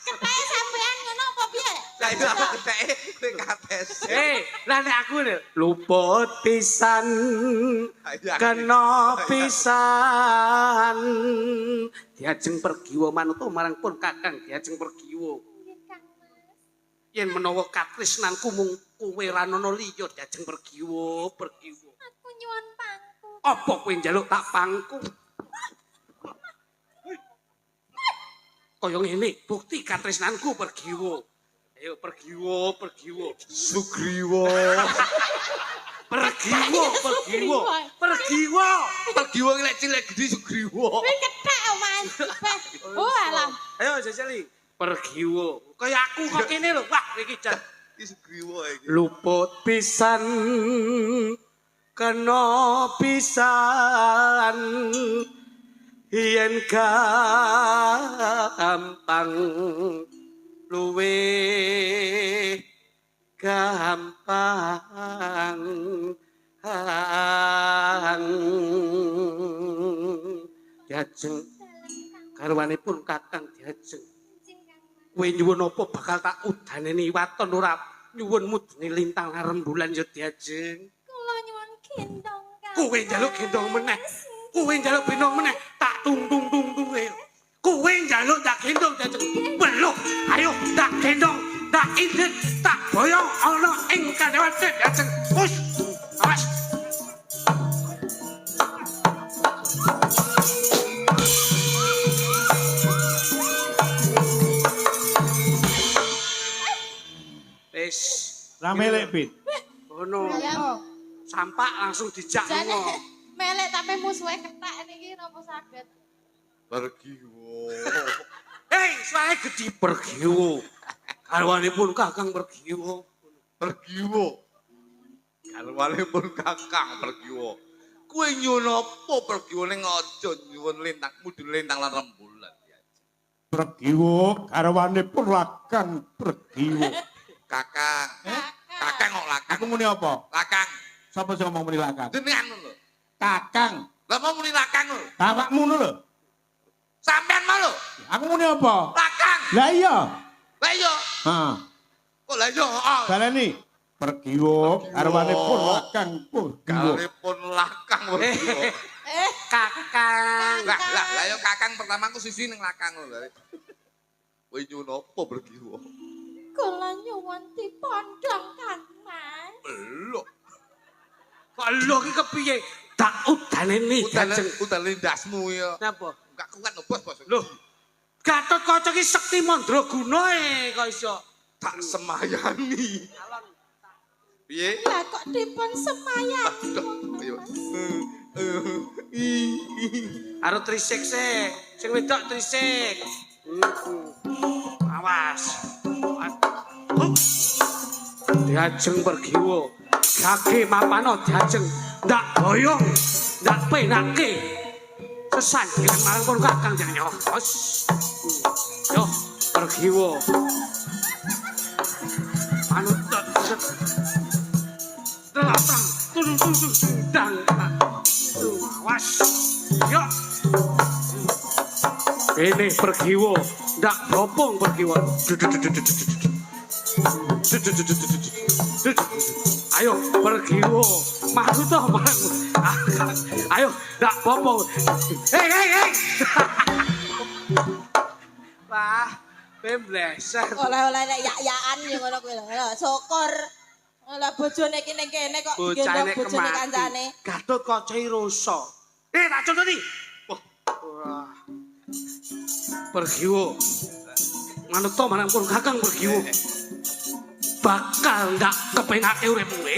Kayak sampean ngono apa piye? Lah itu apa keteke kowe kates. Lah nek aku lho luput pisan kena pisan diajeng pergiwa manut marang pun kakang diajeng pergiwa. Nggih, Kang Mas. Yen menawa katresnanku mung kowe ra ana liya diajeng pergiwa. Aku nyuwun pangku. Apa kowe njaluk tak pangku? Kaya ngene, bukti katresnanku pergiwa. Ayo pergiwa. Sugriwa. Pergiwa. Pergiwa lek cilik gedhi Sugriwa. Kowe kethek, Mas. Oh, alah. Ayo jajali. Pergiwa. Kaya aku kok kene lho. Wah, iki jan Iki Sugriwa iki. luput pisan kena pisan yen gampang luwe gampang diajeng garwanipun kakang diajeng kowe nyuwun apa bakal tak udaneni waton ora nyuwun mudune lintang rembulan ya diajeng Kula nyuwun gendong, Kang. kowe njaluk gendong meneh kowe njaluk gendong meneh tak tung kowe njaluk tak gendong diajeng belum ayo tak gendong tak injet tak boyong ana ing kadhewan diajeng wis awas Ramelek Pit. Ngono. Ayam. Sampak langsung dijak Jane ngono. melek tapi musuhe ketak niki napa saged. Pergiwo. Hei, suaranya gede Pergiwo. Garwanipun Kakang Pergiwo. Pergiwo. Garwanipun Kakang Pergiwo. Kowe nyuwun apa Pergiwo ning aja nyuwun lintang mudhun lintang lan rembulan. Pergiwo garwanipun Lakang Pergiwo. Kakang. Kakang kok lakang. Aku muni apa? Lakang. Sapa sing ngomong muni Lakang? Jenengan lho. Kakang. Lah mau muni lakang lho. Awakmu ngono lho. Sampean mau lho. Aku muni apa? Lakang. Lah iya. Lah iya. Heeh. Kok lah iya? Oh. Baleni. Pergiwo garwanipun Lakang Pergiwo. Garwanipun lakang Pergiwo. Kakang. Lah yo kakang pertama aku sisi ning lakang lho. Kowe nyuwun apa Pergiwo? Kula nyuwun dipondhong Kang Mas. Belok. Kok lho iki kepiye? Tak udane ni Jajeng. Udan lindasmu ya. Napa? Enggak kuat lho bos. Lho. Gatotkaca iki sekti mandraguna kok iso Tak semayani. Piye? Lah kok dipun semayang. Ayo. Karo trisik sik. Sing wedok trisik. Awas. Diajeng Pergiwo. Gage mapano diajeng. Ndak boyong. Ndak penake. Sesanggilan marang pun Kakang jeneng yo. Yo, Pergiwo. Manut Telatang. Dang. Awas. Yo. Ini Pergiwo, ndak bopong Pergiwo. Ayo Pergiwo, malu toh malu. Ayo, ndak bopong. Hei. Wah, pembleser. Oleh-oleh nek yak-yakan yo ngono kuwi lho. Syukur. Lah bojone iki ning kene kok digendong bojone kancane. Gatotkaca rusa. Tak contoni. Wah. Pergiwo. Manut to marang pun Kakang Pergiwo. Bakal ndak kepengake uripmu kowe.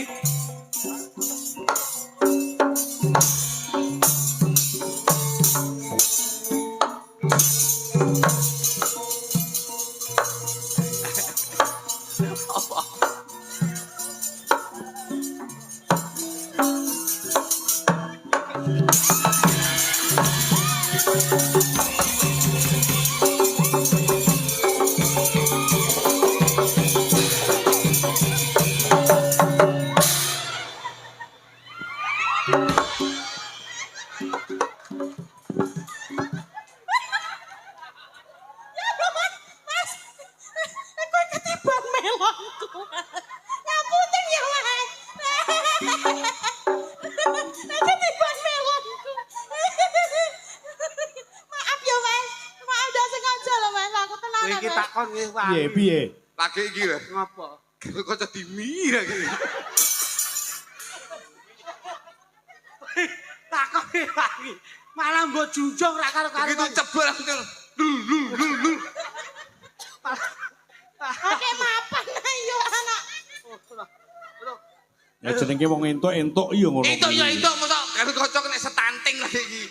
Piye? Lagi iki lho. Ngapa? Kok dimi lagi. Takone lagi. Malah mbok junjung ra karo-karo. Begitu cebol langsung. Oke mapan ayo anak. Ya jenenge wong entuk-entuk iya ngono. Entuk mosok karo kocok nek setanting lagi iki.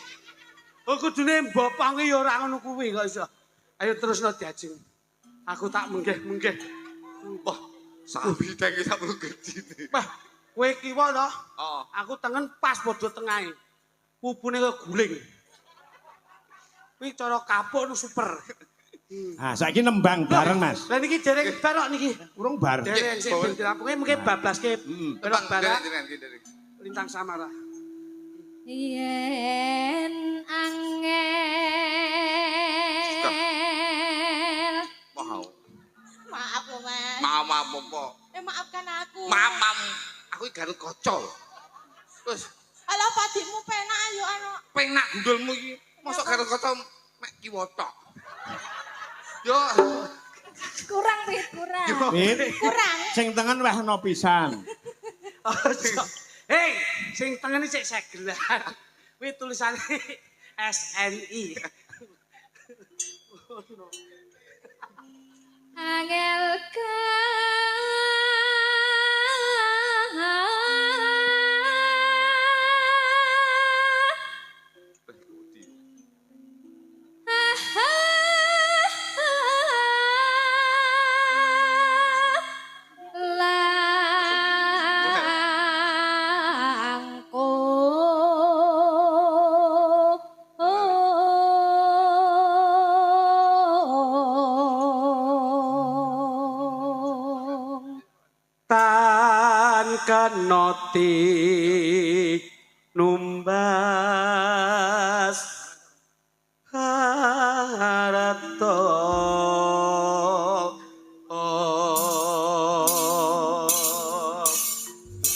Oh kudune mbopange ya ora ngono kuwi kok iso. Ayo terusno diajeng. Aku tak menggeh-menggeh. Wah, sapi tangi sak gedine. Wah, kowe kiwa to? Oh. Aku tengen pas padha tengahe. Pupune kok guling. Kuwi cara kapuk nu super. Ah, saiki nembang bareng, Mas. Lah niki dereng barok niki. Urung bar. Dereng sing ben dirampunge mungkin bablaske. Barok barak Jenengan iki dereng. lintang samara. Yen angel. Mau. Maaf loh Mas. Maaf apa? Maafkan aku. Mamam. Aku iki Garut Kaca. Terus Halo padimu penak ayo anak. penak gundulmu iki. Mosok Garut Kaca mek kiwa tok. Yo. Kurang wis kurang. Pit. Kurang. Sing tengen wehno pisan. Hei, sing tengene sik segelan. Kuwi tulisane SNI. Angel kan noti numbas harata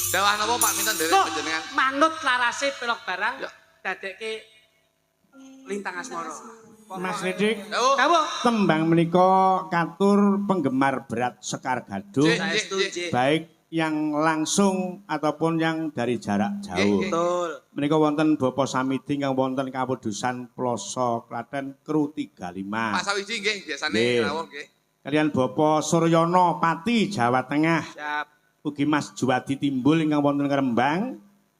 Dawah napa Pak Minton nderek panjenengan? Manut larase pelok barang Ya. dadekke lintang asmara. Mas Ridik, Dawuh. tembang menika katur penggemar berat Sekar Gadung, Saya setuju. baik yang langsung ataupun yang dari jarak jauh. Betul. Menika wonten Bapak Samidi kang wonten Kawedusan Ploso Klaten Kru 35. Pak Sawiji nggih biasane Nggih. rawuh nggih. Kalian Bapak Suryono Pati Jawa Tengah. Siap. Ugi Mas Juwadi Timbul ingkang wonten Rembang.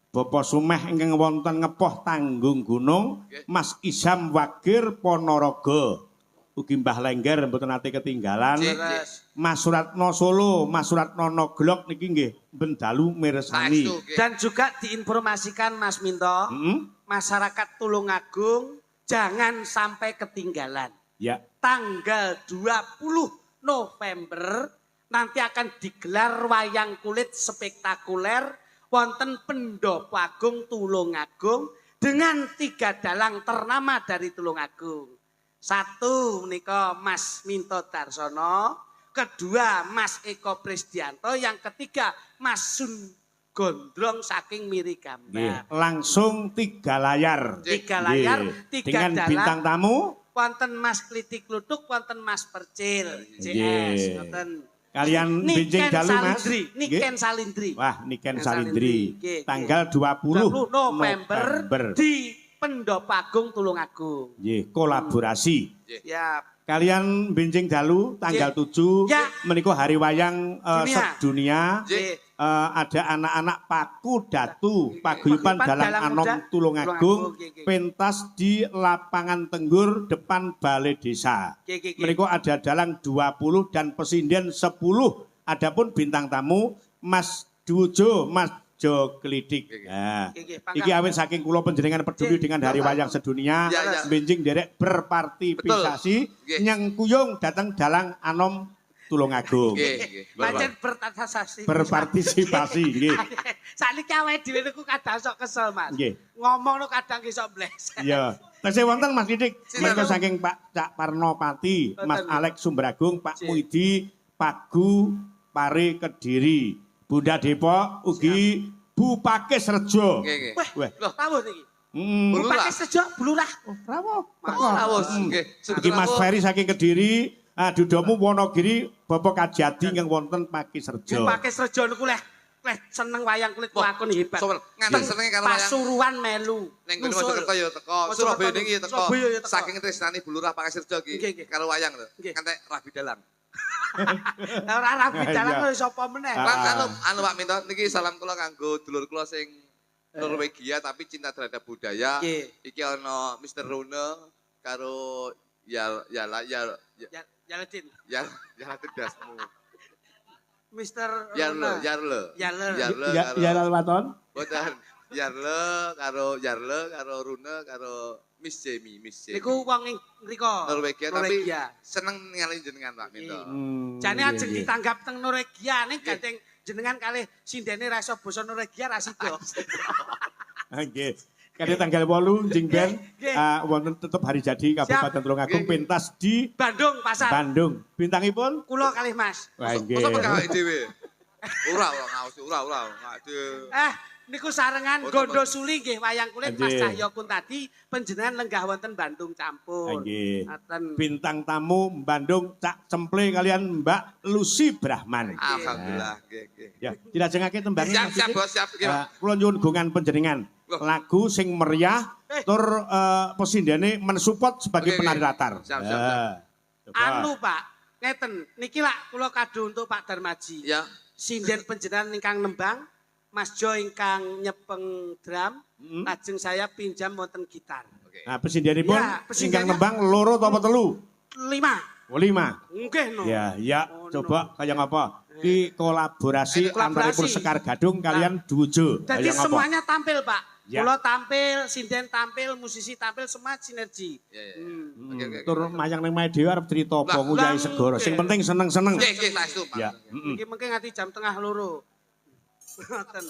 Bapak Sumeh ingkang wonten Ngepoh Tanggung Gunung. Nggih. Mas Isam Wagir Ponorogo. Ugi Mbah Lengger mboten nate ketinggalan. Jelas. Mas Suratno Solo, Mas Suratno Noglok niki nggih bendalu mirsani. Saestu nggih. Dan juga diinformasikan Mas Minto, masyarakat Tulungagung jangan sampai ketinggalan. Ya, Tanggal 20 November nanti akan digelar wayang kulit spektakuler wonten Pendopo Agung Tulungagung dengan 3 dalang ternama dari Tulungagung. 1 menika Mas Minto Darsono, kedua Mas Eko Prisdianto, yang ketiga Mas Sun Gondrong saking Miri nggih. Gambar. Langsung 3 layar. 3 layar, Nggih. 3 Dengan dalang. bintang tamu Wonten Mas Klitik Luduk, wonten Mas Percil, CS, Nggih. wonten kalian benjing Niken dalu Mas. Salindri, Nggih. Niken Salindri. Wah, Niken Niken Salindri. Nggih, Tanggal 20 20 November di Pendopo Agung Tulungagung. Nggih, kolaborasi. Siap. Kalian benjing dalu tanggal 7 Ya. menika hari wayang Dunia. sedunia. Nggih. Ada anak-anak Paku Datu Paguyuban Dalang Dalang Anom Muda, Tulungagung Tulungagung, nggih. pentas di lapangan Tenggur depan Balai Desa. Nggih. Mereka ada dalang 20 dan pesinden 10. Adapun bintang tamu Mas Dujo, Mas Jo Klidik. Nah, Nggih, iki awet saking kula panjenengan peduli dengan hari wayang sedunia, Ya, ya. benjing derek berpartisipasi Nggih. nyengkuyung datang dalang Anom Tulungagung. Nggih, nggih. Pancen berpartisipasi. Berpartisipasi nggih. Saiki awake dhewe niku kadang sok kesel, Mas. Nggih. Ngomong niku kadang iso bleset. Iya. Tasih wonten Mas Didik, Sinten? menika saking Pak Cak Parnopati, Mas Wonten. Alex Sumberagung, Pak Cik. Muidi, Pagu Pare Kediri, Bunda Depok ugi Bu Pakis Rejo. Nggih, nggih. Weh, Weh. rawuh niki. Bulurah. Pakai sejak bulurah. Rawuh. Rawuh nggih. Iki Mas Ferry saking Kediri, Dudomu Wonogiri, Bapak Kajati ingkang wonten Pakis Rejo. Pakai sejo niku leh seneng wayang kulit Wah, lakon hebat. soal ngantek senenge karo wayang. Pasuruan melu. Ning kono Mojokerto ya teko, Surabaya niki ya teko. Surabaya ya teko. Saking tresnani Bulurah Pakasirjo Nggih, iki nggih. karo wayang lho. Nggih. Ngantek Rabi Dalang. Ora rabi dalan Iya. kok sapa meneh. Lan anu Pak Minto niki salam kula kanggo dulur kula sing Norwegia tapi cinta terhadap budaya. Nggih. Iki ana Mr. Rune karo ya Jaladin. Dasmu. Mister Yarle. Ya Lalwaton. Boten. Yarle karo Rune karo Miss Jamie. Niku wong ing mriko. Norwegia tapi seneng ningali jenengan Pak Minto. Jane ajeng ditanggap teng Norwegia ning gandeng jenengan kalih sindene ra iso basa Norwegia ra sida. Nggih. Kali tanggal 8 jeng ben Nggih. wonten tetep hari jadi Kabupaten Tulungagung Nggih. pentas di Bandung pasar. Bandung. Bintangipun? Kula kalih Mas. Wah nggih. Masa pegawai dhewe. Ora ngaos ora. Aduh. Niku sarengan Boten, Gondo boten. Suli nggih wayang kulit Mas Nggih. Cahyo tadi panjenengan lenggah wonten Bandung campur. Nggih. Ngaten. Bintang tamu Bandung Cak Cemple kalian Mbak Lucy Brahman. Alhamdulillah, nggih. Ya, dilajengake tembangnya. Siap Bos, siap. Kula nyuwun gungan panjenengan. Loh. Lagu sing meriah tur pesindene mensupport sebagai Oke, penari oke. latar. Siap. Coba. Anu Pak, ngeten niki lak kula kado untuk Pak Darmaji. Ya. Sinden panjenengan ingkang nembang, Mas Jo ingkang nyepeng drum, lajeng saya pinjam wonten gitar. Oke. Nah, presidenipun Ya, ingkang presidennya- nembang loro apa telu? 5. Oh, 5. Nggih no. Ya, Oh, coba kayak apa? Ki kolaborasi Kolaborasi. antaripun Sekar Gadung kalian Dujo. Jadi Kayak apa? semuanya tampil Pak. Ya. Kula tampil, sinden tampil, musisi tampil, semua sinergi. Ya. Hmm. Tur mayang ning mae dhewe arep crita apa Lah, nguyai lah, segara. Sing oke. penting seneng-seneng. Nggih, saestu Pak. Ya. Iki mungkin nganti jam tengah loro. Ngoten.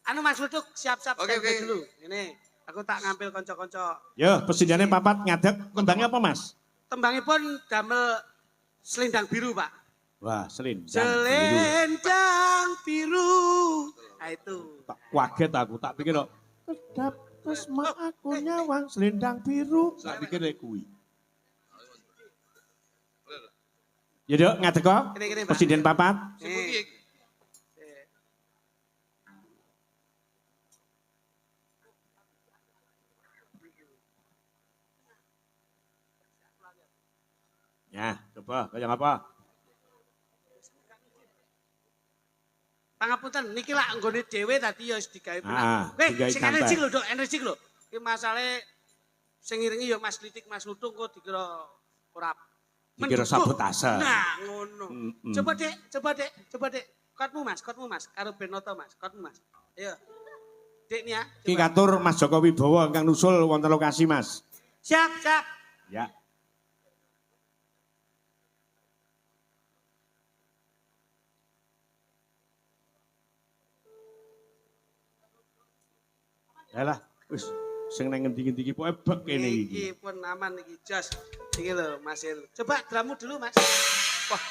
Anu Mas Luduk siap-siap Oke, standby oke. dulu. Ini aku tak ngambil kanca-kanca. Yo, pesidane papat ngadeg tembangnya apa, Mas? Tembangipun damel selendang biru, Pak. Wah, selendang. biru. Selendang biru. Nah itu. Tak kaget aku, tak pikir kok kedap tresma aku nyawang selendang biru. Tak pikir lek kuwi. Ya dok, ngadeg kok. Kene-kene, Pak. Presiden papat. Sing pundi iki? Ya, coba kaya apa? Pangapunten niki lak nggone dhewe tadi ya wis digawe Ah, penak. Weh, digawe sing santai. energi lho, Dok, energi lho. Iki masalahe sing ngiringi ya Mas Litik, Mas Lutung kok dikira ora Dikira mendukung. sabotase. Nah, ngono. Mm-mm. Coba Dek. Kotmu Mas, karo Benoto Mas, kotmu Mas. Ayo. Dek nih ya. Ki coba. katur Mas Joko Wibowo ingkang nusul wonten lokasi, Mas. Siap. Ya. Yalah, wis sing nang ngendi-ngendi iki pokoke bek kene iki. Iki pun aman iki, jos. Iki lho, Mas Il. Coba dramu dulu, Mas. Wah.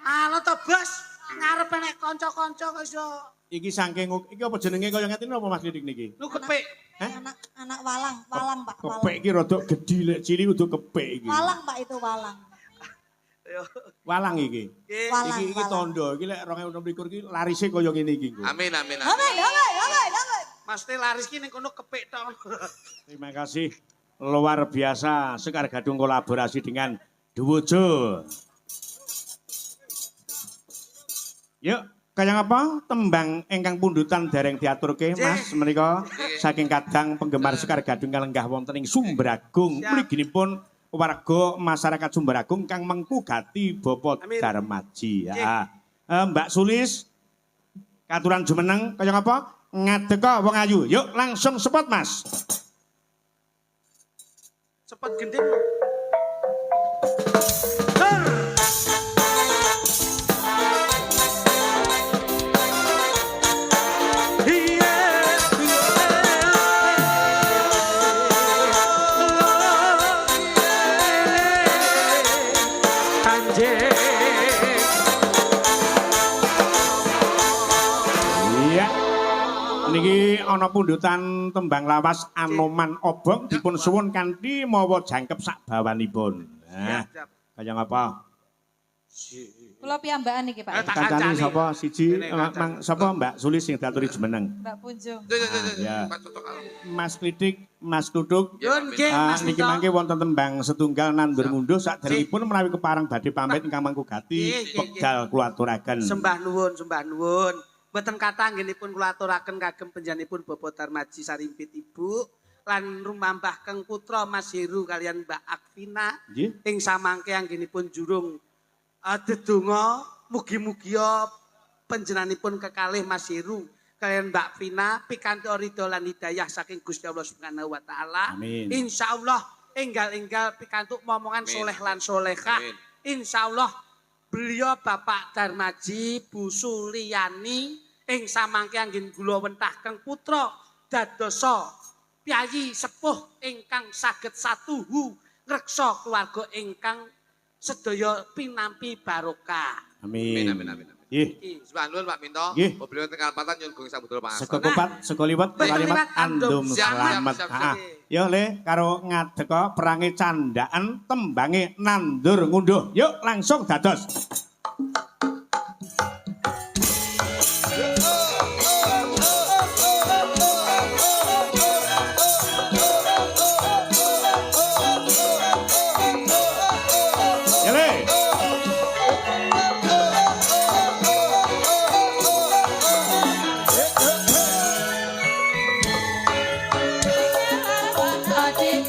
Alo to, Bos. Ngarep nek kanca-kanca kok iso Iki saking iki apa jenenge kaya ngene apa Mas Lidik niki? lu kepek. Anak walang Pak, walang. Kepek iki rada gedhi lek cilik udah kepek iki. Walang Pak itu walang. Ayo. Walang iki. Walang. Iki tondo, iki lek 2026 iki larise kaya ngene iki. Nggo. Amin. Damai. Maksudnya laris ki ning kono kepek tok. Terima kasih luar biasa Sekar Gadung kolaborasi dengan Duwojo. Yuk, kaya apa? Tembang ingkang pundutan dereng diaturke Mas menika saking kadang penggemar Sekar Gadung kalenggah wonten ing Sumberagung. Mliginipun warga masyarakat Sumberagung kang mengkugati Bapak Amin. Darmaji. Ya. Mbak Sulis katuran jumeneng kaya apa? Ngadeg kok wong ayu. Yuk langsung sepot Mas. Cepet gending. Iya. Niki ana pundutan tembang lawas Anoman Obong dipun suwun kanthi mawa jangkep sak bawanipun. Nah, Siap. kaya ngapa? Kula piyambakan iki, Pak. Tak Kancane kancani. sapa siji? Ini kancane. Mang sapa Mbak Sulis sing diaturi jumeneng? Mbak Punjung. Ya. Pak cocok kalau. Mas Klidik, Mas Duduk. Yun nggih Mas Niki Nito. mangke wonten tembang setunggal nandur ngunduh saderengipun menawi keparang badhe pamit ingkang mangkugati Nggih. wekdal kula aturaken. Sembah nuwun. Mboten kathah anggenipun kula aturaken kagem panjenenganipun Bapak Darmaji Sarimpit Ibu lan rumambah keng putra Mas Heru kalian Mbak Akvina Nggih. ing samangke anggenipun jurung dedonga mugi-mugi panjenenganipun kekalih Mas Heru kalian Mbak Vina pikantuk ridho lan hidayah saking Gusti Allah Subhanahu wa taala. Amin. Insyaallah enggal-enggal pikantuk momongan Amin. soleh lan solehah. Amin. Insyaallah beliau Bapak Darmaji Bu Suliani ing samangke anggen kula wentahken putra dadosa piyayi sepuh ingkang saged satuhu ngreksa keluarga ingkang sedaya pinampi barokah. Amin. Amin. Nggih. Sembah nuwun Pak Minto. Nggih. Beliau teng Kalpatan nyuwun gong sabudul pangastuan. Sekokupat, sekoliwat, kalimat andum Siap, selamat. siap. Ah, Yo le, karo ngadeka perangi candaan, tembangi nandur ngunduh. Yuk langsung dados. Ya le. Adik